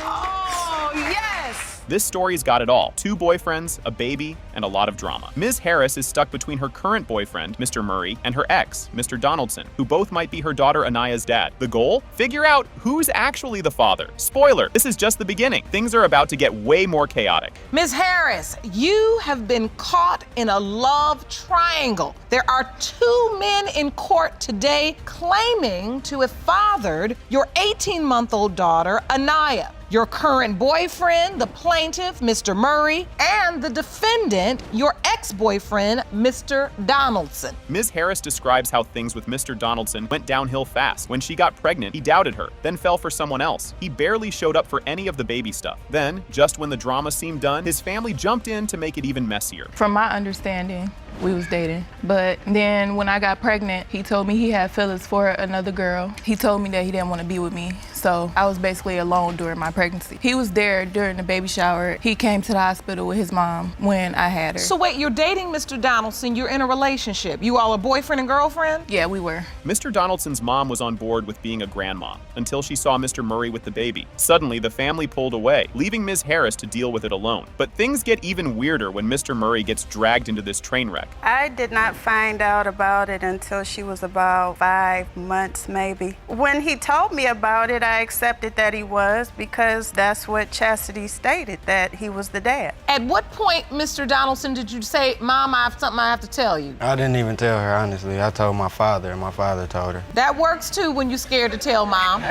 Oh, yes. life. This story's got it all. 2 boyfriends, a baby, and a lot of drama. Ms. Harris is stuck between her current boyfriend, Mr. Murray, and her ex, Mr. Donaldson, who both might be her daughter Anaya's dad. The goal? Figure out who's actually the father. Spoiler, this is just the beginning. Things are about to get way more chaotic. Ms. Harris, you have been caught in a love triangle. There are 2 men in court today claiming to have fathered your 18-month-old daughter, Anaya. Your current boyfriend, the plaintiff, Mr. Murray, and the defendant, your ex-boyfriend, Mr. Donaldson. Ms. Harris describes how things with Mr. Donaldson went downhill fast. When she got pregnant, he doubted her, then fell for someone else. He barely showed up for any of the baby stuff. Then, just when the drama seemed done, his family jumped in to make it even messier. From my understanding, we was dating. But then when I got pregnant, he told me he had feelings for another girl. He told me that he didn't want to be with me. So I was basically alone during my pregnancy. He was there during the baby shower. He came to the hospital with his mom when I had her. So wait, you're dating Mr. Donaldson, you're in a relationship. You all are boyfriend and girlfriend? Yeah, we were. Mr. Donaldson's mom was on board with being a grandma until she saw Mr. Murray with the baby. Suddenly, the family pulled away, leaving Ms. Harris to deal with it alone. But things get even weirder when Mr. Murray gets dragged into this train wreck. I did not find out about it until she was about 5 months, maybe. When he told me about it, I accepted that he was, because that's what Chastity stated, that he was the dad. At what point, Mr. Donaldson, did you say, Mom, I have something I have to tell you? I didn't even tell her, honestly. I told my father, and my father told her. That works too when you're scared to tell Mom.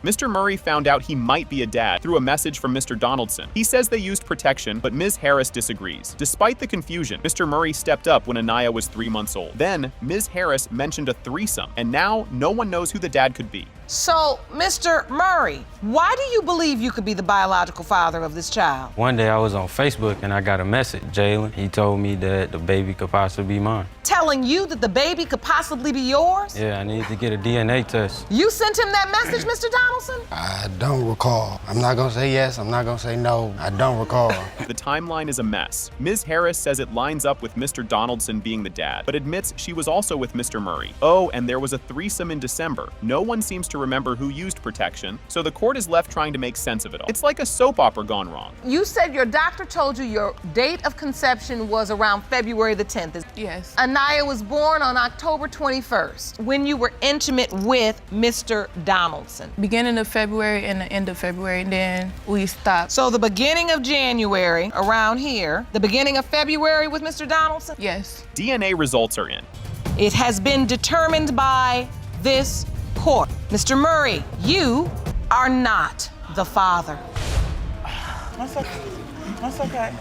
Mr. Murray found out he might be a dad through a message from Mr. Donaldson. He says they used protection, but Ms. Harris disagrees. Despite the confusion, Mr. Murray stepped up when Anaya was 3 months old. Then, Ms. Harris mentioned a threesome, and now no one knows who the dad could be. So, Mr. Murray, why do you believe you could be the biological father of this child? One day I was on Facebook and I got a message, Jalen. He told me that the baby could possibly be mine. Telling you that the baby could possibly be yours? Yeah, I need to get a DNA test. You sent him that message, Mr. Donaldson? I don't recall. I'm not gonna say yes, I'm not gonna say no. I don't recall. The timeline is a mess. Ms. Harris says it lines up with Mr. Donaldson being the dad, but admits she was also with Mr. Murray. Oh, and there was a threesome in December. No one seems to remember who used protection, so the court is left trying to make sense of it all. It's like a soap opera gone wrong. You said your doctor told you your date of conception was around February the 10th. Yes. Anaya was born on October 21st, when you were intimate with Mr. Donaldson. Beginning of February and the end of February, and then we stopped. So the beginning of January, around here, the beginning of February with Mr. Donaldson? Yes. DNA results are in. It has been determined by this court. Mr. Murray, you are not the father. That's okay. That's okay.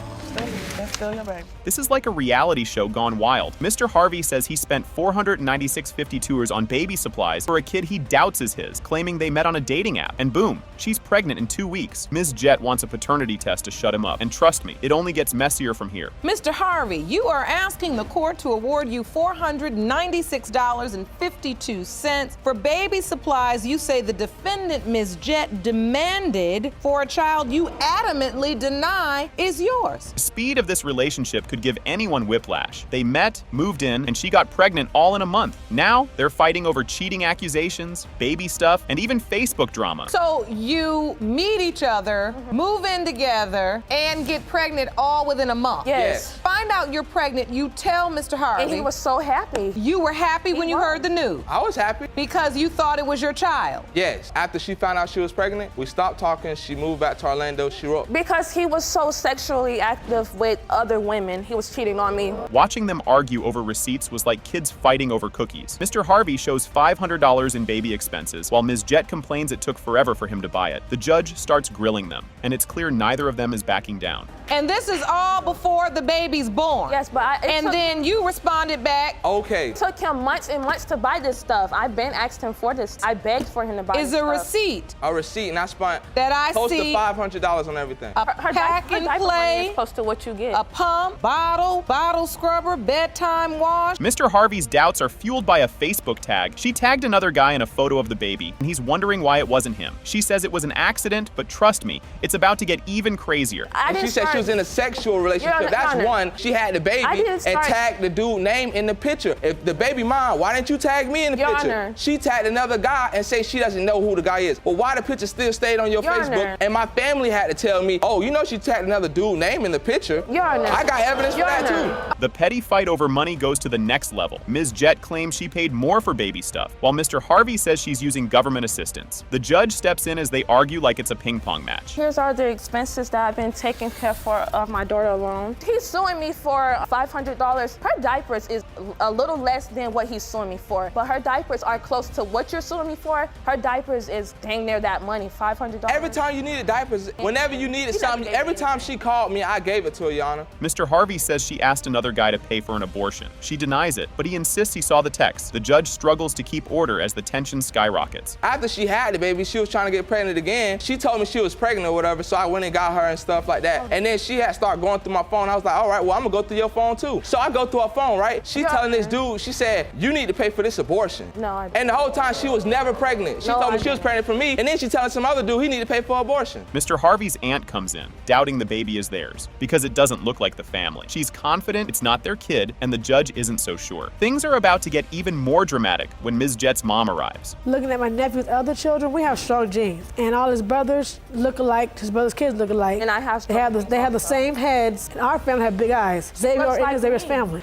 That's still your baby. This is like a reality show gone wild. Mr. Harvey says he spent $496.52 on baby supplies for a kid he doubts is his, claiming they met on a dating app. And boom, she's pregnant in 2 weeks. Ms. Jett wants a paternity test to shut him up. And trust me, it only gets messier from here. Mr. Harvey, you are asking the court to award you $496.52 for baby supplies you say the defendant, Ms. Jett, demanded for a child you adamantly deny is yours. The speed of this relationship could give anyone whiplash. They met, moved in, and she got pregnant all in a month. Now, they're fighting over cheating accusations, baby stuff, and even Facebook drama. So you meet each other, move in together, and get pregnant all within a month? Yes. Find out you're pregnant, you tell Mr. Harvey. And he was so happy. You were happy when you heard the news? I was happy. Because you thought it was your child? Yes. After she found out she was pregnant, we stopped talking. She moved back to Orlando. She wrote. Because he was so sexually active with other women. He was cheating on me. Watching them argue over receipts was like kids fighting over cookies. Mr. Harvey shows $500 in baby expenses, while Ms. Jett complains it took forever for him to buy it. The judge starts grilling them, and it's clear neither of them is backing down. And this is all before the baby's born? Yes, but then you responded back. Okay. It took him months and months to buy this stuff. I've been asked him for this. I begged for him to buy this stuff. Is a receipt? A receipt, and I spent that I close see to $500 on everything. A pack and play, close to what you get. A pump, bottle scrubber, bedtime wash. Mr. Harvey's doubts are fueled by a Facebook tag. She tagged another guy in a photo of the baby, and he's wondering why it wasn't him. She says says it was an accident, but trust me, it's about to get even crazier. And she said she was in a sexual relationship. That's one. She had the baby and tagged the dude name in the picture. If the baby mom, why didn't you tag me in the picture? She tagged another guy and say she doesn't know who the guy is. Well, why the picture still stayed on your Facebook? And my family had to tell me, oh, you know she tagged another dude name in the picture. I got evidence for that too. The petty fight over money goes to the next level. Ms. Jett claims she paid more for baby stuff, while Mr. Harvey says she's using government assistance. The judge steps in as they argue like it's a ping pong match. Here's all the expenses that I've been taking care for of my daughter alone. He's suing me for $500. Her diapers is a little less than what he's suing me for, but her diapers are close to what you're suing me for. Her diapers is dang near that money, $500. Every time you needed diapers, whenever you needed something, every time she called me, I gave it to her, Your Honor. Mr. Harvey says she asked another guy to pay for an abortion. She denies it, but he insists he saw the text. The judge struggles to keep order as the tension skyrockets. After she had the baby, she was trying to get pregnant again. She told me she was pregnant or whatever, so I went and got her and stuff like that. And then she had started going through my phone. I was like, all right, well, I'm gonna go through your phone too. So I go through her phone, right? She telling this dude, she said, you need to pay for this abortion. No, I didn't. And the whole time she was never pregnant. She told me she was pregnant for me, and then she telling some other dude he need to pay for abortion. Mr. Harvey's aunt comes in, doubting the baby is theirs, because it doesn't look like the family. She's confident it's not their kid, and the judge isn't so sure. Things are about to get even more dramatic when Ms. Jett's mom arrives. Looking at my nephew's other children, we have strong genes. And all his brothers look alike, his brother's kids look alike. And I have they have the same heads, and our family have big eyes. Xavier and Xavier's family.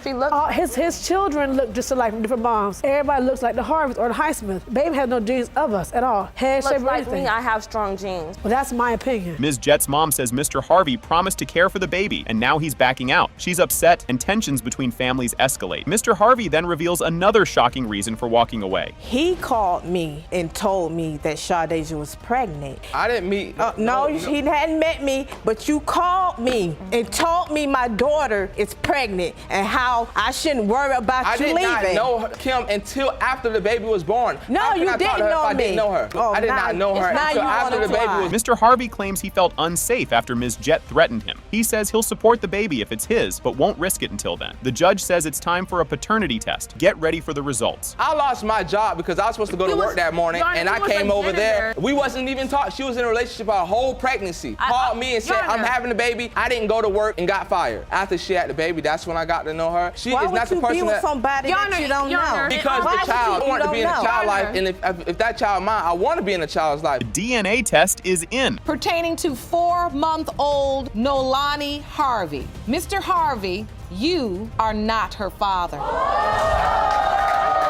His children look just alike from different moms. Everybody looks like the Harveys or the Highsmiths. Baby has no genes of us at all. Head shape or anything. Me, I have strong genes. Well, that's my opinion. Ms. Jett's mom says Mr. Harvey promised to care for the baby, and now he's backing out. She's upset, and tensions between families escalate. Mr. Harvey then reveals another shocking reason for walking away. He called me and told me that Shadasia was pregnant. I didn't meet. No, he hadn't met me, but you called me and told me my daughter is pregnant and how I shouldn't worry about you leaving. I did not know Kim until after the baby was born. No, you didn't know me. I didn't know her. I did not know her until after the baby was. Mr. Harvey claims he felt unsafe after Ms. Jett threatened him. He says he'll support the baby if it's his, but won't risk it until then. The judge says it's time for a paternity test. Get ready for the results. I lost my job because I was supposed to go to work that morning, and I came over there. We wasn't even talking. She was in a relationship our whole pregnancy. Called me and said, I'm having a baby. I didn't go to work and got fired. After she had the baby, that's when I got to know her. She is not the person that. Somebody that you don't know. Because the child, I want to be in a child's life, and if that child mine, I want to be in a child's life. The DNA test is in. Pertaining to 4-month-old Nolani Harvey. Mr. Harvey, you are not her father.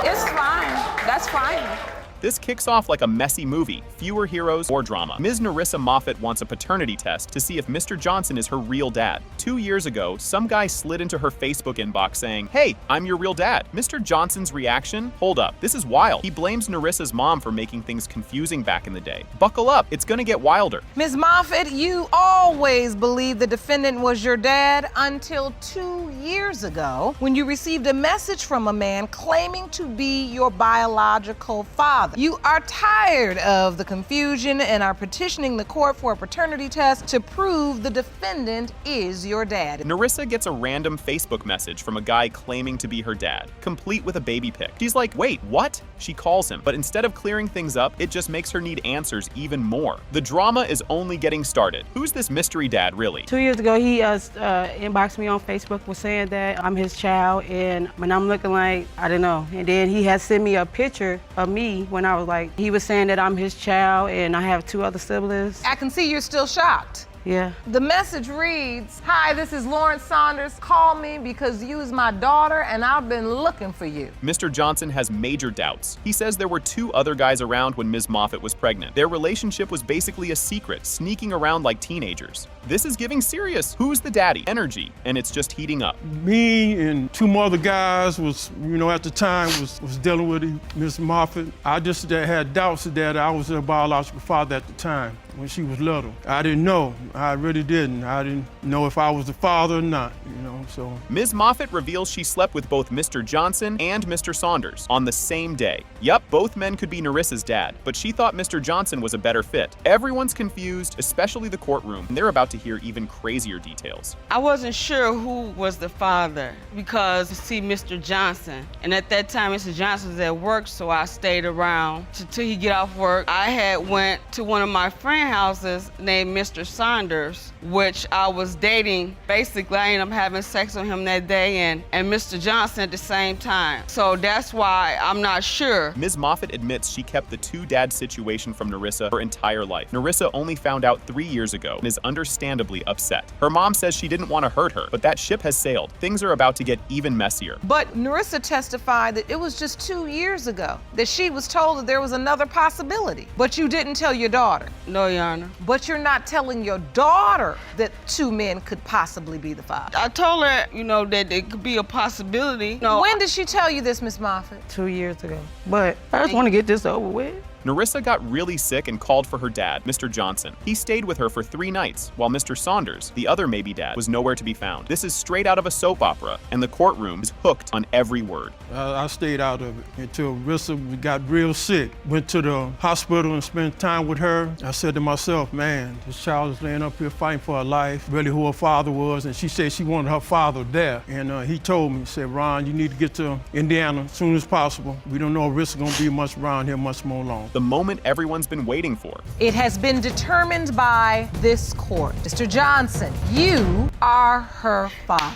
It's fine. That's fine. This kicks off like a messy movie. Fewer heroes, more drama. Ms. Narissa Moffett wants a paternity test to see if Mr. Johnson is her real dad. 2 years ago, some guy slid into her Facebook inbox saying, hey, I'm your real dad. Mr. Johnson's reaction? Hold up, this is wild. He blames Narissa's mom for making things confusing back in the day. Buckle up, it's gonna get wilder. Ms. Moffett, you always believed the defendant was your dad until 2 years ago when you received a message from a man claiming to be your biological father. You are tired of the confusion and are petitioning the court for a paternity test to prove the defendant is your dad. Narissa gets a random Facebook message from a guy claiming to be her dad, complete with a baby pic. She's like, wait, what? She calls him, but instead of clearing things up, it just makes her need answers even more. The drama is only getting started. Who's this mystery dad, really? 2 years ago, he inboxed me on Facebook, was saying that I'm his child, and when I'm looking like, I don't know. And then he had sent me a picture of me when I was like, he was saying that I'm his child and I have 2 other siblings. I can see you're still shocked. Yeah. The message reads, hi, this is Lawrence Saunders. Call me because you is my daughter and I've been looking for you. Mr. Johnson has major doubts. He says there were 2 other guys around when Ms. Moffett was pregnant. Their relationship was basically a secret, sneaking around like teenagers. This is giving serious who's the daddy energy, and it's just heating up. Me and 2 more other guys was, at the time was dealing with Ms. Moffett. I just had doubts that I was her biological father at the time when she was little. I didn't know. I really didn't. I didn't know if I was the father or not, know, so. Ms. Moffitt reveals she slept with both Mr. Johnson and Mr. Saunders on the same day. Yup, both men could be Nerissa's dad, but she thought Mr. Johnson was a better fit. Everyone's confused, especially the courtroom, and they're about to hear even crazier details. I wasn't sure who was the father because, see, Mr. Johnson, and at that time Mr. Johnson was at work, so I stayed around till he get off work. I had went to one of my friend houses named Mr. Saunders, which I was dating. Basically, I ended up having sex with him that day and Mr. Johnson at the same time. So that's why I'm not sure. Ms. Moffitt admits she kept the two-dad situation from Nerissa her entire life. Nerissa only found out 3 years ago and is understandably upset. Her mom says she didn't want to hurt her, but that ship has sailed. Things are about to get even messier. But Nerissa testified that it was just 2 years ago that she was told that there was another possibility. But you didn't tell your daughter. No, Your Honor. But you're not telling your daughter that 2 men could possibly be the father. I told her, that it could be a possibility. No. When did she tell you this, Miss Moffitt? 2 years ago. But I just want to get this over with. Nerissa got really sick and called for her dad, Mr. Johnson. He stayed with her for 3 nights, while Mr. Saunders, the other maybe dad, was nowhere to be found. This is straight out of a soap opera, and the courtroom is hooked on every word. I stayed out of it until Rissa got real sick. Went to the hospital and spent time with her. I said to myself, man, this child is laying up here fighting for her life, really who her father was, and she said she wanted her father there. And he told me, he said, Ron, you need to get to Indiana as soon as possible. We don't know if Rissa gonna be much around here much more long. The moment everyone's been waiting for. It has been determined by this court. Mr. Johnson, you are her father.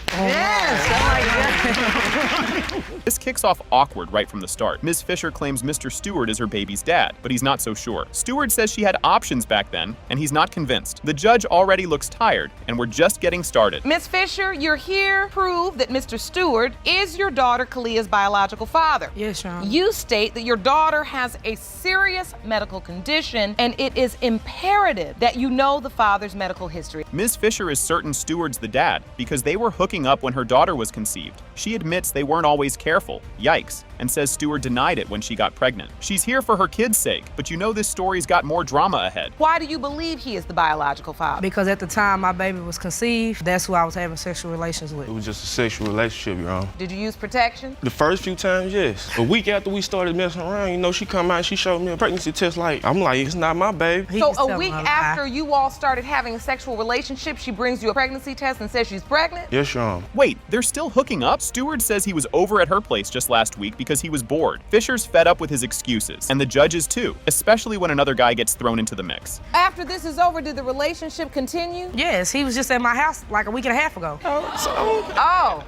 This kicks off awkward right from the start. Ms. Fisher claims Mr. Stewart is her baby's dad, but he's not so sure. Stewart says she had options back then, and he's not convinced. The judge already looks tired, and we're just getting started. Ms. Fisher, you're here to prove that Mr. Stewart is your daughter Kalia's biological father. Yes, Your Honor. You state that your daughter has a serious medical condition, and it is imperative that you know the father's medical history. Ms. Fisher is certain Stewart's the dad because they were hooking up when her daughter was conceived. She admits they weren't always careful. Yikes. And says Stewart denied it when she got pregnant. She's here for her kid's sake, but you know this story's got more drama ahead. Why do you believe he is the biological father? Because at the time my baby was conceived, that's who I was having sexual relations with. It was just a sexual relationship, Your Honor. Did you use protection? The first few times, yes. A week after we started messing around, she come out and she showed me a pregnancy test. I'm like, it's not my baby. So a week after you all started having a sexual relationship, she brings you a pregnancy test and says she's pregnant? Yes, Your Honor. Wait, they're still hooking up? Stewart says he was over at her place just last week because he was bored. Fisher's fed up with his excuses, and the judge is too, especially when another guy gets thrown into the mix. After this is over, did the relationship continue? Yes, he was just at my house like a week and a half ago. I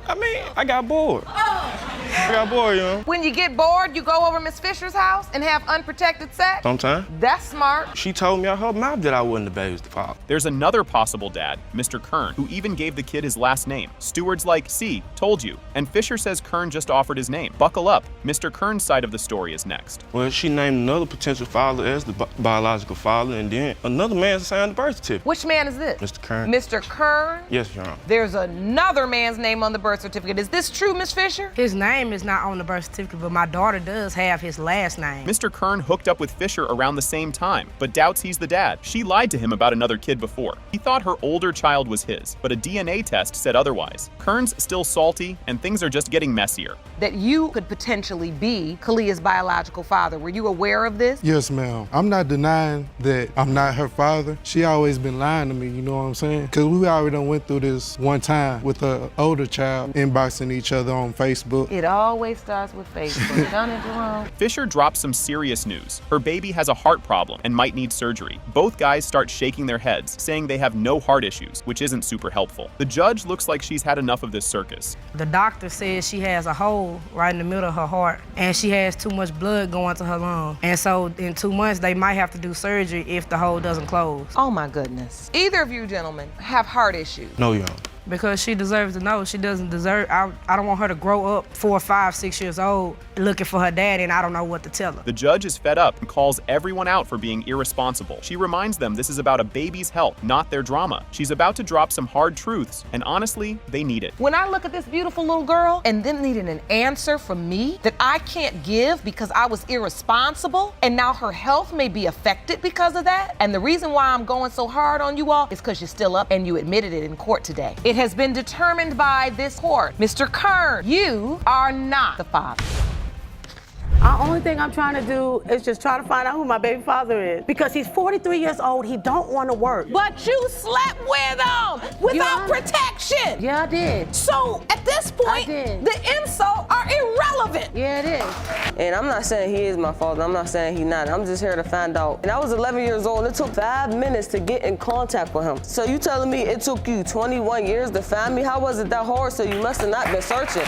got bored. I got bored, When you get bored, you go over Miss Fisher's house and have unprotected sex? Sometimes. That's smart. She told me out her mouth that I wasn't the baby's father. There's another possible dad, Mr. Kern, who even gave the kid his last name. Stewart's like, see, told you. And Fisher says Kern just offered his name. Buckle up. Mr. Kern's side of the story is next. Well, she named another potential father as the biological father, and then another man signed the birth certificate. Which man is this? Mr. Kern. Mr. Kern? Yes, Your Honor. There's another man's name on the birth certificate. Is this true, Miss Fisher? His name is not on the birth certificate, but my daughter does have his last name. Mr. Kern hooked up with Fisher around the same time, but doubts he's the dad. She lied to him about another kid before. He thought her older child was his, but a DNA test said otherwise. Kern's still salty, and things are just getting messier. That you could potentially be Kalia's biological father. Were you aware of this? Yes, ma'am. I'm not denying that I'm not her father. She always been lying to me, you know what I'm saying? Because we already done went through this one time with an older child inboxing each other on Facebook. It always starts with Facebook, don't it, Jerome? Fisher drops some serious news. Her baby has a heart problem and might need surgery. Both guys start shaking their heads, saying they have no heart issues, which isn't super helpful. The judge looks like she's had enough of this circus. The doctor says she has a hole right in the middle of her heart, and she has too much blood going to her lung. And so in 2 months, they might have to do surgery if the hole doesn't close. Oh my goodness. Either of you gentlemen have heart issues? No, Your Honor. Because she deserves to know. She doesn't deserve, I don't want her to grow up 4, 5, 6 years old looking for her daddy and I don't know what to tell her. The judge is fed up and calls everyone out for being irresponsible. She reminds them this is about a baby's health, not their drama. She's about to drop some hard truths, and honestly, they need it. When I look at this beautiful little girl and then needing an answer from me that I can't give because I was irresponsible, and now her health may be affected because of that, and the reason why I'm going so hard on you all is because you're still up and you admitted it in court today. It It has been determined by this court. Mr. Kern, you are not the father. The only thing I'm trying to do is just try to find out who my baby father is. Because he's 43 years old, he don't want to work. But you slept with him without protection. Yeah, I did. So at this point, the insults are irrelevant. Yeah, it is. And I'm not saying he is my father. I'm not saying he's not. I'm just here to find out. And I was 11 years old. It took 5 minutes to get in contact with him. So you telling me it took you 21 years to find me? How was it that hard? So you must have not been searching.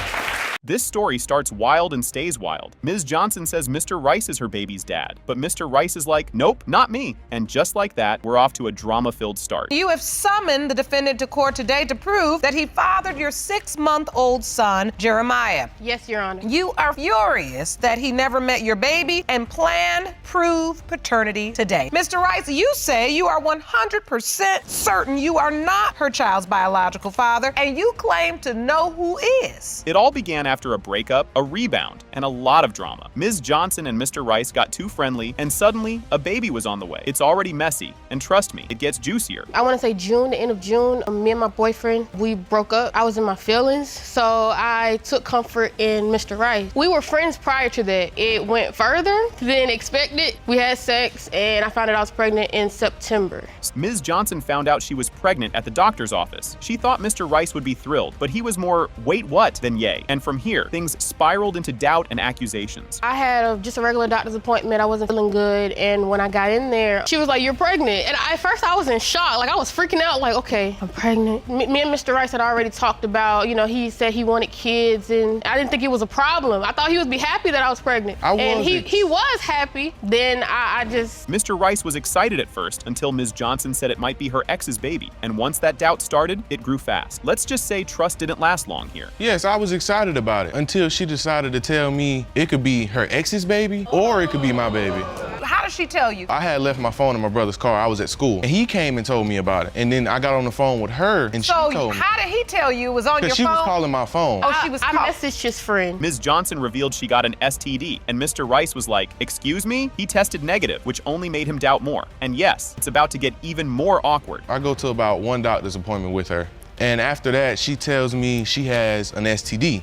This story starts wild and stays wild. Ms. Johnson says Mr. Rice is her baby's dad, but Mr. Rice is like, nope, not me. And just like that, we're off to a drama-filled start. You have summoned the defendant to court today to prove that he fathered your 6-month-old son, Jeremiah. Yes, Your Honor. You are furious that he never met your baby and plan prove paternity today. Mr. Rice, you say you are 100% certain you are not her child's biological father, and you claim to know who is. It all began after a breakup, a rebound, and a lot of drama. Ms. Johnson and Mr. Rice got too friendly, and suddenly, a baby was on the way. It's already messy, and trust me, it gets juicier. I want to say June, the end of June, me and my boyfriend, we broke up. I was in my feelings, so I took comfort in Mr. Rice. We were friends prior to that. It went further than expected. We had sex, and I found out I was pregnant in September. Ms. Johnson found out she was pregnant at the doctor's office. She thought Mr. Rice would be thrilled, but he was more, wait what, than yay. And from here, things spiraled into doubt and accusations. I had just a regular doctor's appointment. I wasn't feeling good, and when I got in there, she was like, "You're pregnant." And at first I was in shock. Like, I was freaking out, like, okay, I'm pregnant. Me and Mr. Rice had already talked about, he said he wanted kids, and I didn't think it was a problem. I thought he would be happy that I was pregnant. And he was happy. Then I just... Mr. Rice was excited at first until Ms. Johnson said it might be her ex's baby. And once that doubt started, it grew fast. Let's just say trust didn't last long here. Yes, I was excited about it until she decided to tell me it could be her ex's baby or it could be my baby. How did she tell you? I had left my phone in my brother's car. I was at school. And he came and told me about it. And then I got on the phone with her and she told me. So how did he tell you it was on your phone? Because she was calling my phone. Oh, she was I messaged his friend. Ms. Johnson revealed she got an STD, and Mr. Rice was like, excuse me? He tested negative, which only made him doubt more. And yes, it's about to get even more awkward. I go to about 1 doctor's appointment with her. And after that, she tells me she has an STD.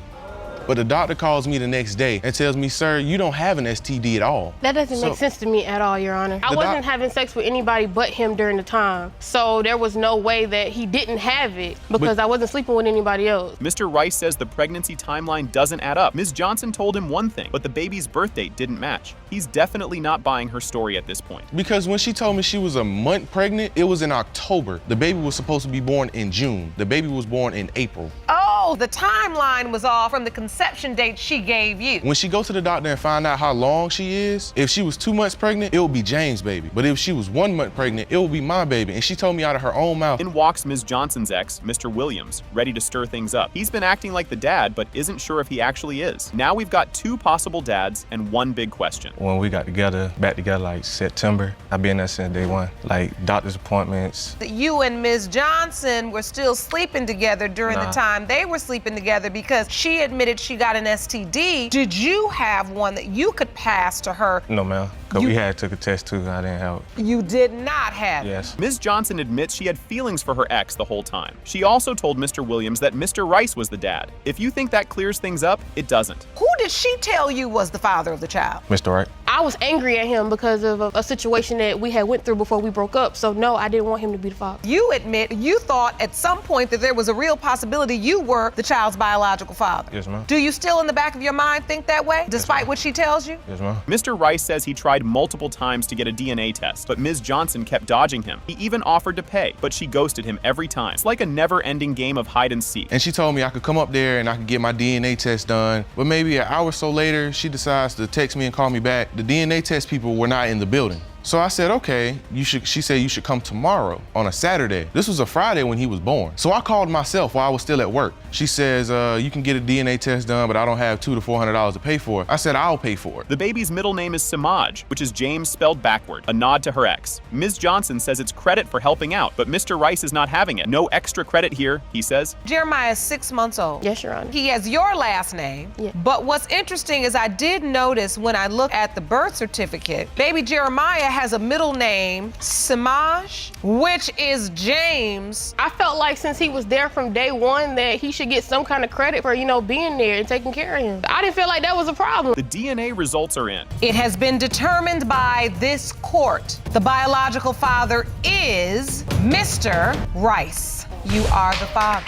But the doctor calls me the next day and tells me, "Sir, you don't have an STD at all." That doesn't make sense to me at all, Your Honor. I wasn't having sex with anybody but him during the time. So there was no way that he didn't have it because I wasn't sleeping with anybody else. Mr. Rice says the pregnancy timeline doesn't add up. Ms. Johnson told him one thing, but the baby's birth date didn't match. He's definitely not buying her story at this point. Because when she told me she was a month pregnant, it was in October. The baby was supposed to be born in June. The baby was born in April. Oh, the timeline was off from the conception date she gave you. When she goes to the doctor and find out how long she is, if she was 2 months pregnant, it would be James' baby. But if she was 1 month pregnant, it would be my baby. And she told me out of her own mouth. In walks Ms. Johnson's ex, Mr. Williams, ready to stir things up. He's been acting like the dad, but isn't sure if he actually is. Now we've got 2 possible dads and 1 big question. When we got back together like September, I've been there since day 1. Like doctor's appointments. You and Ms. Johnson were still sleeping together during the time they were sleeping together because she admitted she got an STD. Did you have one that you could pass to her? No, ma'am. Because we had took a test too, and I didn't have it. You did not have it? Yes. Ms. Johnson admits she had feelings for her ex the whole time. She also told Mr. Williams that Mr. Rice was the dad. If you think that clears things up, it doesn't. Who did she tell you was the father of the child? Mr. Wright. I was angry at him because of a situation that we had went through before we broke up. So no, I didn't want him to be the father. You admit you thought at some point that there was a real possibility you were the child's biological father. Yes, ma'am. Do you still in the back of your mind think that way, despite what she tells you? Yes, ma'am. Mr. Rice says he tried multiple times to get a DNA test, but Ms. Johnson kept dodging him. He even offered to pay, but she ghosted him every time. It's like a never-ending game of hide and seek. And she told me I could come up there and I could get my DNA test done. But maybe an hour or so later, she decides to text me and call me back. The DNA test people were not in the building. So I said, okay, she said you should come tomorrow on a Saturday. This was a Friday when he was born. So I called myself while I was still at work. She says, you can get a DNA test done, but I don't have $200 to $400 to pay for it. I said, I'll pay for it. The baby's middle name is Samaj, which is James spelled backward, a nod to her ex. Ms. Johnson says it's credit for helping out, but Mr. Rice is not having it. No extra credit here, he says. Jeremiah is 6 months old. Yes, Your Honor. He has your last name. Yeah. But what's interesting is I did notice when I looked at the birth certificate, baby Jeremiah has a middle name, Samaj, which is James. I felt like since he was there from day one that he should get some kind of credit for, being there and taking care of him. I didn't feel like that was a problem. The DNA results are in. It has been determined by this court. The biological father is Mr. Rice. You are the father.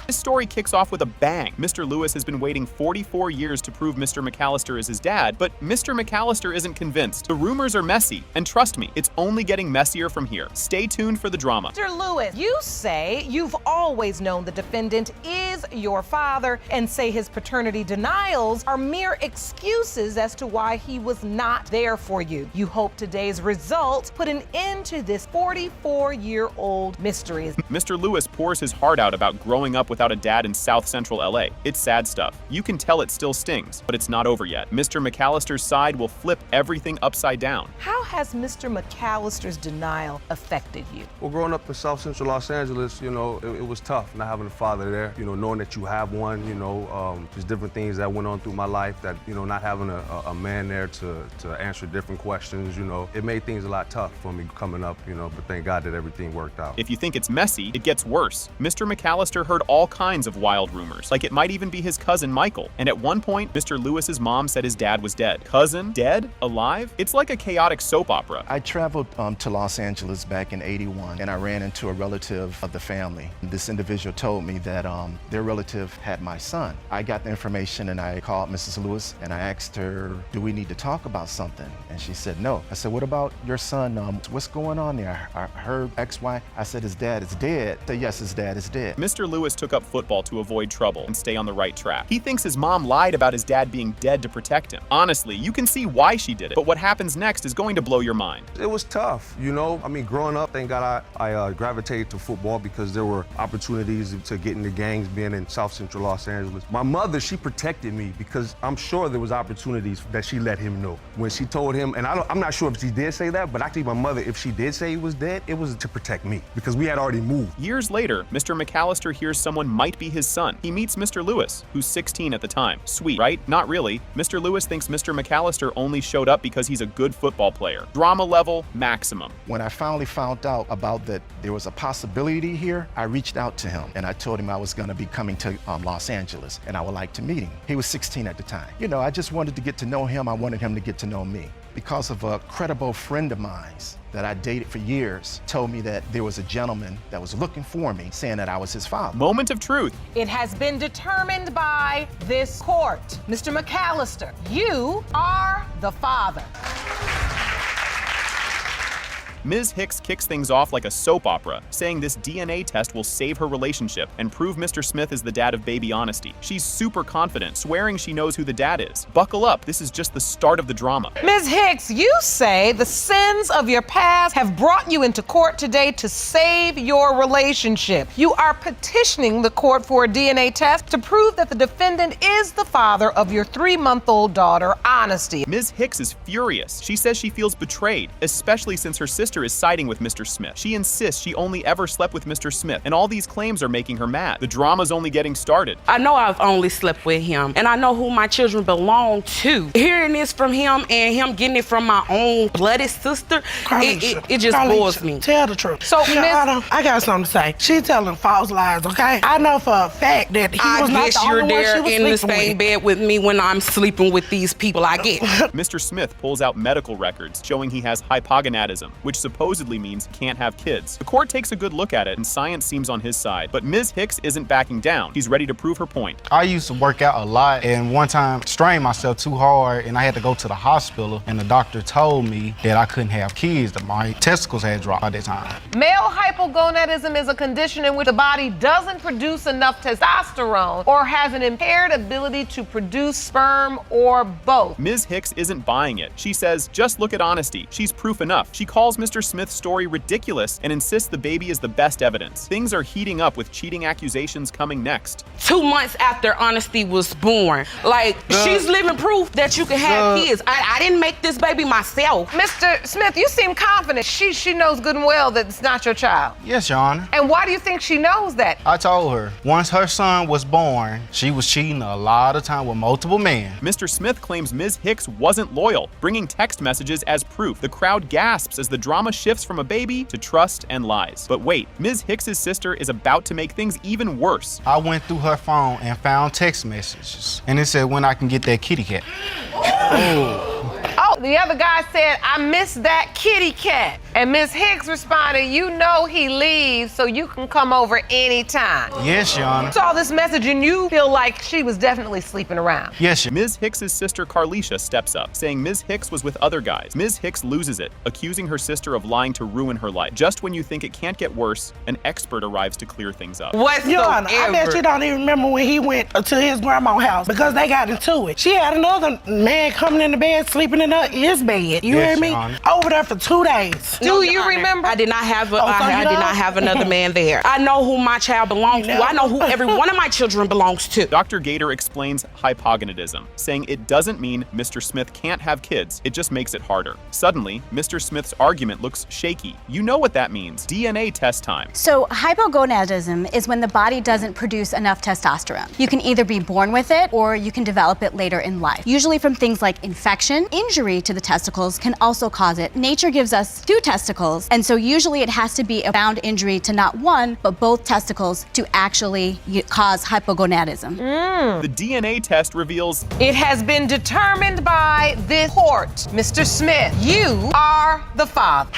This story kicks off with a bang. Mr. Lewis has been waiting 44 years to prove Mr. McAllister is his dad, but Mr. McAllister isn't convinced. The rumors are messy, and trust me, it's only getting messier from here. Stay tuned for the drama. Mr. Lewis, you say you've always known the defendant is your father and say his paternity denials are mere excuses as to why he was not there for you. You hope today's results put an end to this 44-year-old mystery. Mr. Lewis pours his heart out about growing up without a dad in South Central LA. It's sad stuff. You can tell it still stings, but it's not over yet. Mr. McAllister's side will flip everything upside down. How has Mr. McAllister's denial affected you? Well, growing up in South Central Los Angeles, it was tough not having a father there, knowing that you have one, just different things that went on through my life that, not having a man there to answer different questions, it made things a lot tough for me coming up, but thank God that everything worked out. If you think it's messy, it gets worse. Mr. McAllister heard all kinds of wild rumors, like it might even be his cousin Michael. And at one point, Mr. Lewis's mom said his dad was dead. Cousin? Dead? Alive? It's like a chaotic soap opera. I traveled to Los Angeles back in '81, and I ran into a relative of the family. This individual told me that their relative had my son. I got the information and I called Mrs. Lewis and I asked her, do we need to talk about something? And she said, no. I said, what about your son? What's going on there? I heard XY. I said, his dad is dead. I said, yes, his dad is dead. Mr. Lewis took up football to avoid trouble and stay on the right track. He thinks his mom lied about his dad being dead to protect him. Honestly, you can see why she did it, but what happens next is going to blow your mind. It was tough, growing up, thank God I gravitated to football because there were opportunities to get into gangs being in South Central Los Angeles. My mother, she protected me because I'm sure there was opportunities that she let him know. When she told him, and I'm not sure if she did say that, but actually my mother, if she did say he was dead, it was to protect me because we had already moved. Years later, Mr. McAllister hears someone might be his son. He meets Mr. Lewis, who's 16 at the time. Sweet, right? Not really. Mr. Lewis thinks Mr. McAllister only showed up because he's a good football player. Drama level, maximum. When I finally found out about that there was a possibility here, I reached out to him and I told him I was going to be coming to Los Angeles and I would like to meet him. He was 16 at the time. I just wanted to get to know him. I wanted him to get to know me. Because of a credible friend of mine that I dated for years told me that there was a gentleman that was looking for me, saying that I was his father. Moment of truth. It has been determined by this court. Mr. McAllister, you are the father. Ms. Hicks kicks things off like a soap opera, saying this DNA test will save her relationship and prove Mr. Smith is the dad of baby Honesty. She's super confident, swearing she knows who the dad is. Buckle up, this is just the start of the drama. Ms. Hicks, you say the sins of your past have brought you into court today to save your relationship. You are petitioning the court for a DNA test to prove that the defendant is the father of your 3-month-old daughter, Honesty. Ms. Hicks is furious. She says she feels betrayed, especially since her sister is siding with Mr. Smith. She insists she only ever slept with Mr. Smith, and all these claims are making her mad. The drama's only getting started. I know I've only slept with him, and I know who my children belong to. Hearing this from him and him getting it from my own blooded sister, it just bores me. Tell the truth. So, I got something to say. She telling false lies, okay? I know for a fact that he was not the only one she was you're there in the sleeping same with. bed with me when I'm sleeping with these people I get. Mr. Smith pulls out medical records showing he has hypogonadism, which supposedly means he can't have kids. The court takes a good look at it and science seems on his side, but Ms. Hicks isn't backing down. She's ready to prove her point. I used to work out a lot and one time strained myself too hard and I had to go to the hospital and the doctor told me that I couldn't have kids, that my testicles had dropped by that time. Male hypogonadism is a condition in which the body doesn't produce enough testosterone or has an impaired ability to produce sperm or both. Ms. Hicks isn't buying it. She says, just look at Honesty. She's proof enough. She calls Mr. Mr. Smith's story ridiculous and insists the baby is the best evidence. Things are heating up with cheating accusations coming next. 2 months after Honesty was born. Like, she's living proof that you can have kids. I didn't make this baby myself. Mr. Smith, you seem confident. She knows good and well that it's not your child. Yes, Your Honor. And why do you think she knows that? I told her, once her son was born, she was cheating a lot of time with multiple men. Mr. Smith claims Ms. Hicks wasn't loyal, bringing text messages as proof. The crowd gasps as the drama shifts from a baby to trust and lies. But wait, Ms. Hicks's sister is about to make things even worse. I went through her phone and found text messages, and it said when I can get that kitty cat. Oh, the other guy said, I miss that kitty cat. And Ms. Hicks responded, you know he leaves, so you can come over anytime. Yes, Your Honor. Saw this message and you feel like she was definitely sleeping around. Yes, Your Honor. Ms. Hicks's sister Carlicia steps up, saying Ms. Hicks was with other guys. Ms. Hicks loses it, accusing her sister of lying to ruin her life. Just when you think it can't get worse, an expert arrives to clear things up. Your Honor, I bet you don't even remember when he went to his grandma's house because they got into it. She had another man coming in the bed, sleeping in his bed. You hear me? Over there for 2 days. Do you remember? I did not have I did not have another man there. I know who my child belongs to. I know who every one of my children belongs to. Dr. Gator explains hypogonadism, saying it doesn't mean Mr. Smith can't have kids, it just makes it harder. Suddenly, Mr. Smith's argument looks shaky. You know what that means. DNA test time. So hypogonadism is when the body doesn't produce enough testosterone. You can either be born with it or you can develop it later in life. Usually from things like infection, injury to the testicles can also cause it. Nature gives us 2 testicles, and so usually it has to be a bound injury to not one, but both testicles to actually cause hypogonadism. The DNA test reveals it has been determined by this court. Mr. Smith, you are the father.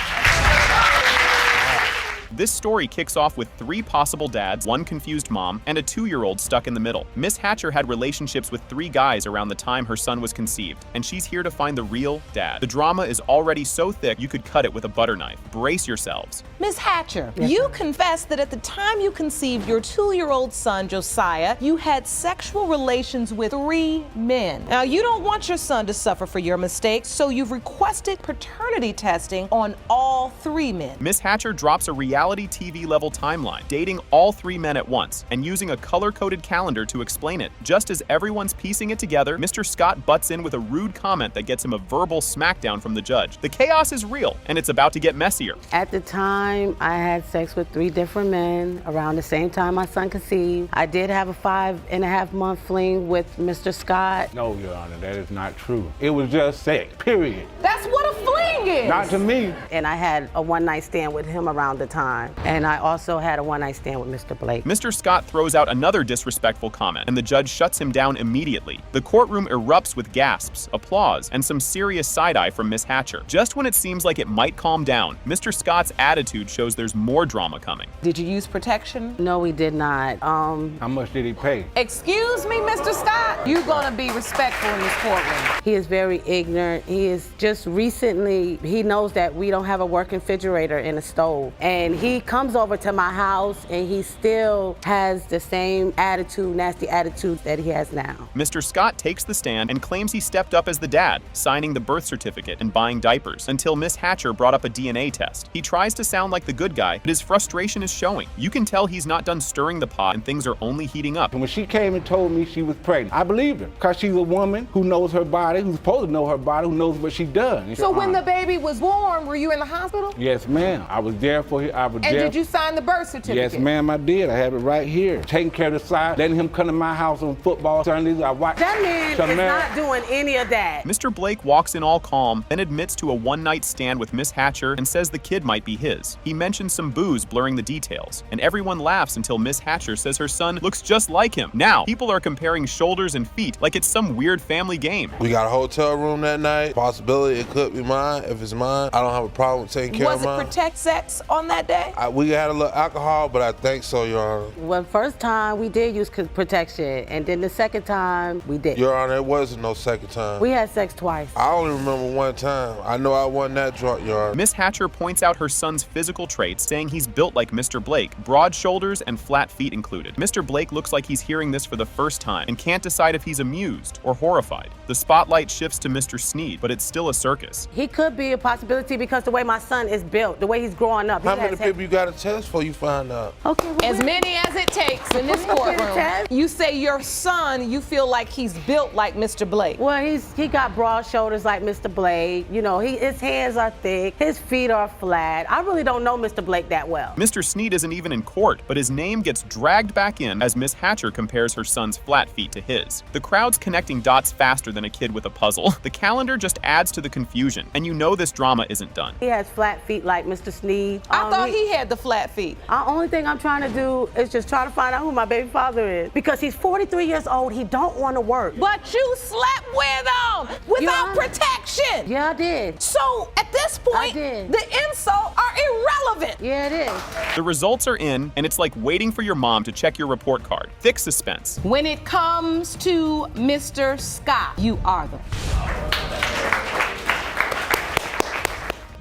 This story kicks off with 3 possible dads, 1 confused mom, and a 2-year-old stuck in the middle. Miss Hatcher had relationships with 3 guys around the time her son was conceived, and she's here to find the real dad. The drama is already so thick you could cut it with a butter knife. Brace yourselves. Miss Hatcher, you confessed that at the time you conceived your 2-year-old son, Josiah, you had sexual relations with 3 men. Now, you don't want your son to suffer for your mistakes, so you've requested paternity testing on all 3 men. Miss Hatcher drops a reality TV level timeline, dating all 3 men at once, and using a color-coded calendar to explain it. Just as everyone's piecing it together, Mr. Scott butts in with a rude comment that gets him a verbal smackdown from the judge. The chaos is real, and it's about to get messier. At the time, I had sex with 3 different men around the same time my son conceived. I did have a 5.5-month fling with Mr. Scott. No, Your Honor, that is not true. It was just sex, period. That's what a fling is! Not to me. And I had a one-night stand with him around the time. And I also had a one-night stand with Mr. Blake. Mr. Scott throws out another disrespectful comment, and the judge shuts him down immediately. The courtroom erupts with gasps, applause, and some serious side-eye from Miss Hatcher. Just when it seems like it might calm down, Mr. Scott's attitude shows there's more drama coming. Did you use protection? No, we did not. How much did he pay? Excuse me, Mr. Scott? You're gonna be respectful in this courtroom. He is very ignorant. He is just recently, he knows that we don't have a working refrigerator and a stove. And he comes over to my house and he still has the same attitude, nasty attitude that he has now. Mr. Scott takes the stand and claims he stepped up as the dad, signing the birth certificate and buying diapers, until Miss Hatcher brought up a DNA test. He tries to sound like the good guy, but his frustration is showing. You can tell he's not done stirring the pot and things are only heating up. And when she came and told me she was pregnant, I believed her, because she's a woman who knows her body, who's supposed to know her body, who knows what she does. So when the baby was born, were you in the hospital? Yes, ma'am. I was there for him. And did you sign the birth certificate? Yes, ma'am, I did. I have it right here. Taking care of the side, letting him come to my house on football Sundays. I watch. That man is not doing any of that. Mr. Blake walks in all calm, then admits to a one-night stand with Miss Hatcher and says the kid might be his. He mentions some booze blurring the details, and everyone laughs until Miss Hatcher says her son looks just like him. Now, people are comparing shoulders and feet like it's some weird family game. We got a hotel room that night. Possibility it could be mine. If it's mine, I don't have a problem with taking care of mine. Was it protect sex on that day? We had a little alcohol, but I think so, Your Honor. Well, first time we did use protection, and then the second time we didn't. Your Honor, it wasn't no second time. We had sex twice. I only remember one time. I know I wasn't that drunk, Your Honor. Miss Hatcher points out her son's physical traits, saying he's built like Mr. Blake, broad shoulders and flat feet included. Mr. Blake looks like he's hearing this for the first time and can't decide if he's amused or horrified. The spotlight shifts to Mr. Sneed, but it's still a circus. He could could be a possibility because the way my son is built, the way he's growing up. How many people you got to test before you find out? Okay, well, As many as it takes in this courtroom. You say your son, you feel like he's built like Mr. Blake. Well, he got broad shoulders like Mr. Blake. You know, his hands are thick, his feet are flat. I really don't know Mr. Blake that well. Mr. Sneed isn't even in court, but his name gets dragged back in as Miss Hatcher compares her son's flat feet to his. The crowd's connecting dots faster than a kid with a puzzle. The calendar just adds to the confusion, and you know this drama isn't done. He has flat feet like Mr. Sneed. I thought he had the flat feet. The only thing I'm trying to do is just try to find out who my baby father is. Because he's 43 years old, he don't want to work. But you slept with him without protection. Yeah, I did. So at this point, the insults are irrelevant. Yeah, it is. The results are in, and it's like waiting for your mom to check your report card. Thick suspense. When it comes to Mr. Scott, you are the...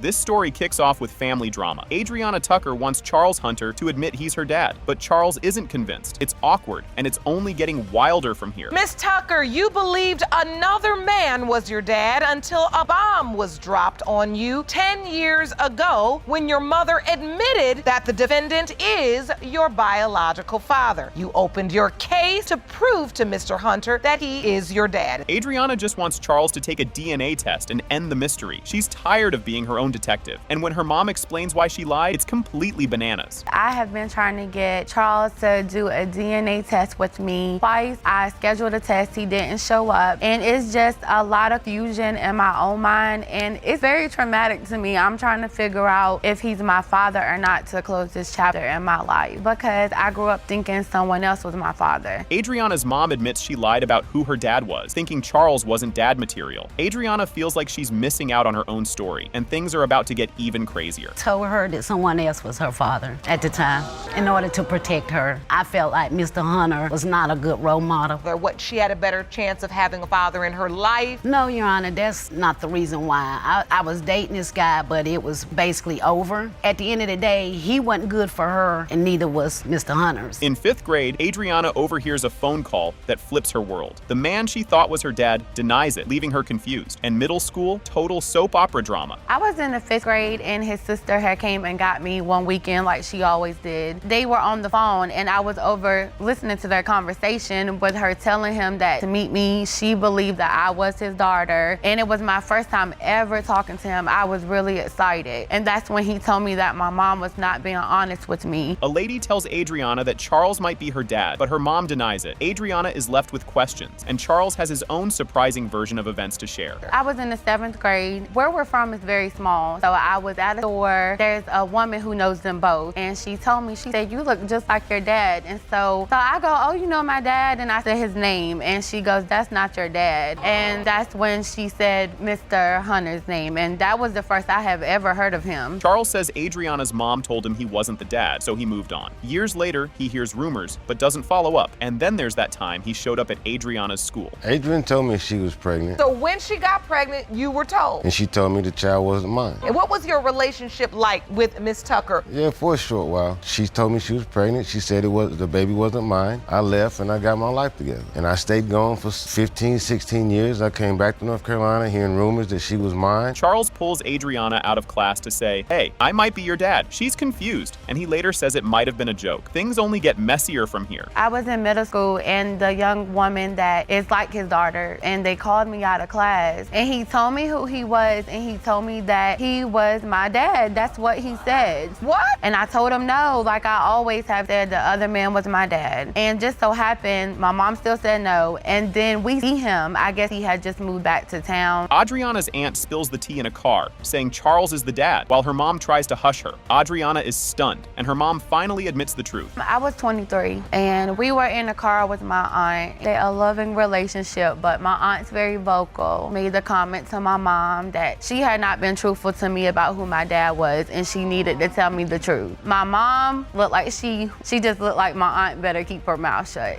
This story kicks off with family drama. Adriana Tucker wants Charles Hunter to admit he's her dad, but Charles isn't convinced. It's awkward, and it's only getting wilder from here. Miss Tucker, you believed another man was your dad until a bomb was dropped on you 10 years ago when your mother admitted that the defendant is your biological father. You opened your case to prove to Mr. Hunter that he is your dad. Adriana just wants Charles to take a DNA test and end the mystery. She's tired of being her own detective, and when her mom explains why she lied, it's completely bananas. I have been trying to get Charles to do a DNA test with me twice. I scheduled a test, he didn't show up, and it's just a lot of confusion in my own mind, and it's very traumatic to me. I'm trying to figure out if he's my father or not to close this chapter in my life, because I grew up thinking someone else was my father. Adriana's mom admits she lied about who her dad was, thinking Charles wasn't dad material. Adriana feels like she's missing out on her own story, and things are about to get even crazier. Told her that someone else was her father at the time in order to protect her. I felt like Mr. Hunter was not a good role model. Or what, she had a better chance of having a father in her life? No, Your Honor, that's not the reason why. I was dating this guy, but it was basically over. At the end of the day, he wasn't good for her, and neither was Mr. Hunter's. In 5th grade, Adriana overhears a phone call that flips her world. The man she thought was her dad denies it, leaving her confused. And middle school, total soap opera drama. I was in the 5th grade and his sister had came and got me one weekend like she always did. They were on the phone and I was over listening to their conversation with her telling him that to meet me, she believed that I was his daughter. And it was my first time ever talking to him. I was really excited. And that's when he told me that my mom was not being honest with me. A lady tells Adriana that Charles might be her dad, but her mom denies it. Adriana is left with questions, and Charles has his own surprising version of events to share. I was in the 7th grade. Where we're from is very small. So I was at a store. There's a woman who knows them both. And she told me, she said, you look just like your dad. And so I go, oh, you know my dad? And I said his name. And she goes, that's not your dad. And that's when she said Mr. Hunter's name. And that was the first I have ever heard of him. Charles says Adriana's mom told him he wasn't the dad, so he moved on. Years later, he hears rumors, but doesn't follow up. And then there's that time he showed up at Adriana's school. Adrian told me she was pregnant. So when she got pregnant, you were told? And she told me the child wasn't mine. And what was your relationship like with Miss Tucker? Yeah, for a short while. She told me she was pregnant. She said the baby wasn't mine. I left and I got my life together. And I stayed gone for 15, 16 years. I came back to North Carolina hearing rumors that she was mine. Charles pulls Adriana out of class to say, hey, I might be your dad. She's confused. And he later says it might have been a joke. Things only get messier from here. I was in middle school and the young woman that is like his daughter, and they called me out of class. And he told me who he was, and he told me that he was my dad. That's what he said. What? And I told him no, like I always have said the other man was my dad. And just so happened, my mom still said no. And then we see him. I guess he had just moved back to town. Adriana's aunt spills the tea in a car, saying Charles is the dad, while her mom tries to hush her. Adriana is stunned, and her mom finally admits the truth. I was 23, and we were in a car with my aunt. They're a loving relationship, but my aunt's very vocal. Made the comment to my mom that she had not been truthful to me about who my dad was, and she needed to tell me the truth. My mom looked like she just looked like my aunt better keep her mouth shut.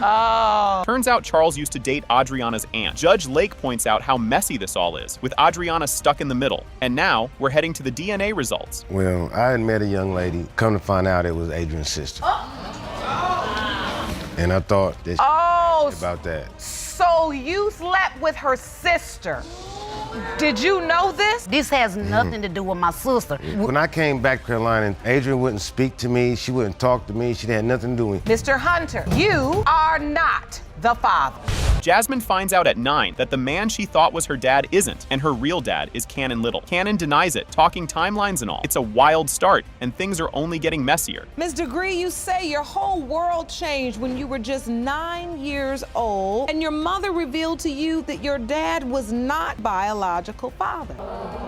Oh. Turns out Charles used to date Adriana's aunt. Judge Lake points out how messy this all is, with Adriana stuck in the middle. And now we're heading to the DNA results. Well, I had met a young lady. Come to find out it was Adrian's sister. And I thought that about that. So you slept with her sister. Did you know this? This has nothing to do with my sister. When I came back to Carolina, Adrian wouldn't speak to me. She wouldn't talk to me. She had nothing to do with me. Mr. Hunter, you are not the father. Jasmine finds out at 9 that the man she thought was her dad isn't, and her real dad is Cannon Little. Cannon denies it, talking timelines and all. It's a wild start, and things are only getting messier. Ms. Degree, you say your whole world changed when you were just 9 years old, and your mother revealed to you that your dad was not biological father.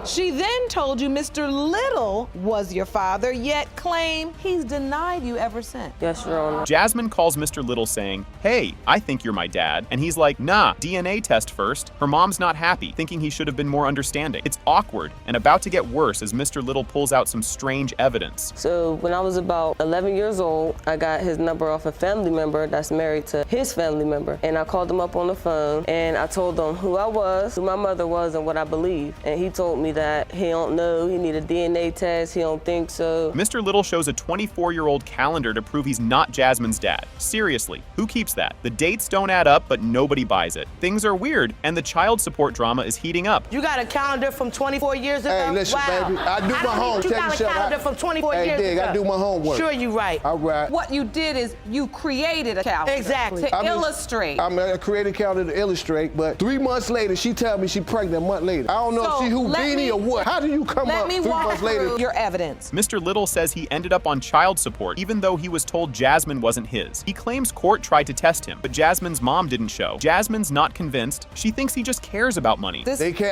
She then told you Mr. Little was your father, yet claimed he's denied you ever since. Yes, Your Honor. Jasmine calls Mr. Little saying, "Hey, I think you're my dad," and he's like, "Nah, DNA test first." Her mom's not happy, thinking he should have been more understanding. It's awkward and about to get worse as Mr. Little pulls out some strange evidence. So when I was about 11 years old, I got his number off a family member that's married to his family member. And I called him up on the phone and I told him who I was, who my mother was, and what I believe. And he told me that he don't know, he need a DNA test, he don't think so. Mr. Little shows a 24-year-old calendar to prove he's not Jasmine's dad. Seriously, who keeps that? The dates don't add up, but nobody buys it. Things are weird, and the child support drama is heating up. You got a calendar from 24 years ago? Hey, listen, wow. baby, I do my homework. You got a calendar from 24 years Hey, Dig, ago. I do my homework. Sure, you right. All right. What you did is you created a calendar. Exactly. To illustrate. I created a calendar to illustrate, but 3 months later, she tell me she pregnant a month later. I don't know if she Houdini or what. How do you come up 3 months later? Your evidence. Mr. Little says he ended up on child support even though he was told Jasmine wasn't his. He claims court tried to test him, but Jasmine's mom didn't show. Jasmine's not convinced. She thinks he just cares about money.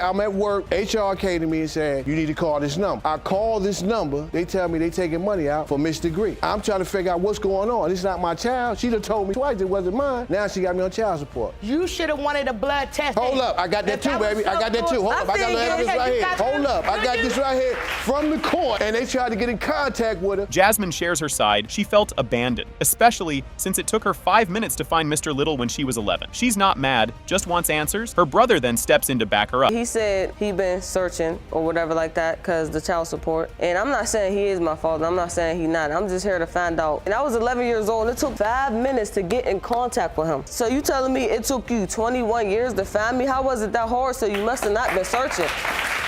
I'm at work. HR came to me and said, you need to call this number. I call this number. They tell me they taking money out for Miss Degree. I'm trying to figure out what's going on. This is not my child. She done told me twice it wasn't mine. Now she got me on child support. You should have wanted a blood test. Hold up. I got that too, baby. I got that too. Hold up. I got this right here. Hold up. I got this right here from the court, and they tried to get in contact with her. Jasmine shares her side. She felt abandoned, especially since it took her 5 minutes to find Mr. Little when she was 11. She's not mad, just wants answers. Her brother then steps in to back her up. He said he been searching or whatever like that because the child support. And I'm not saying he is my father. I'm not saying he not. I'm just here to find out. And I was 11 years old and it took 5 minutes to get in contact with him. So you telling me it took you 21 years to find me? How was it that hard? So you must have not been searching.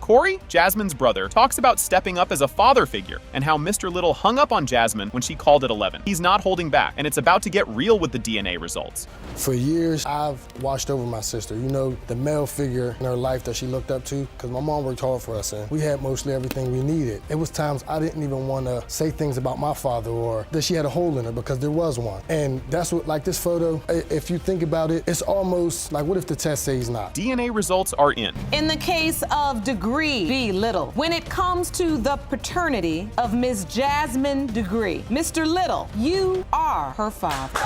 Corey, Jasmine's brother, talks about stepping up as a father figure and how Mr. Little hung up on Jasmine when she called at 11. He's not holding back, and it's about to get real with the DNA results. For years, I've watched over my sister. You know, the male figure in her life that she looked up to, because my mom worked hard for us, and we had mostly everything we needed. It was times I didn't even want to say things about my father or that she had a hole in her because there was one. And that's what, like this photo, if you think about it, it's almost like, what if the test says not? DNA results are in. In the case of Degree B. Little, when it comes to the paternity of Ms. Jasmine Degree, Mr. Little, you are her father.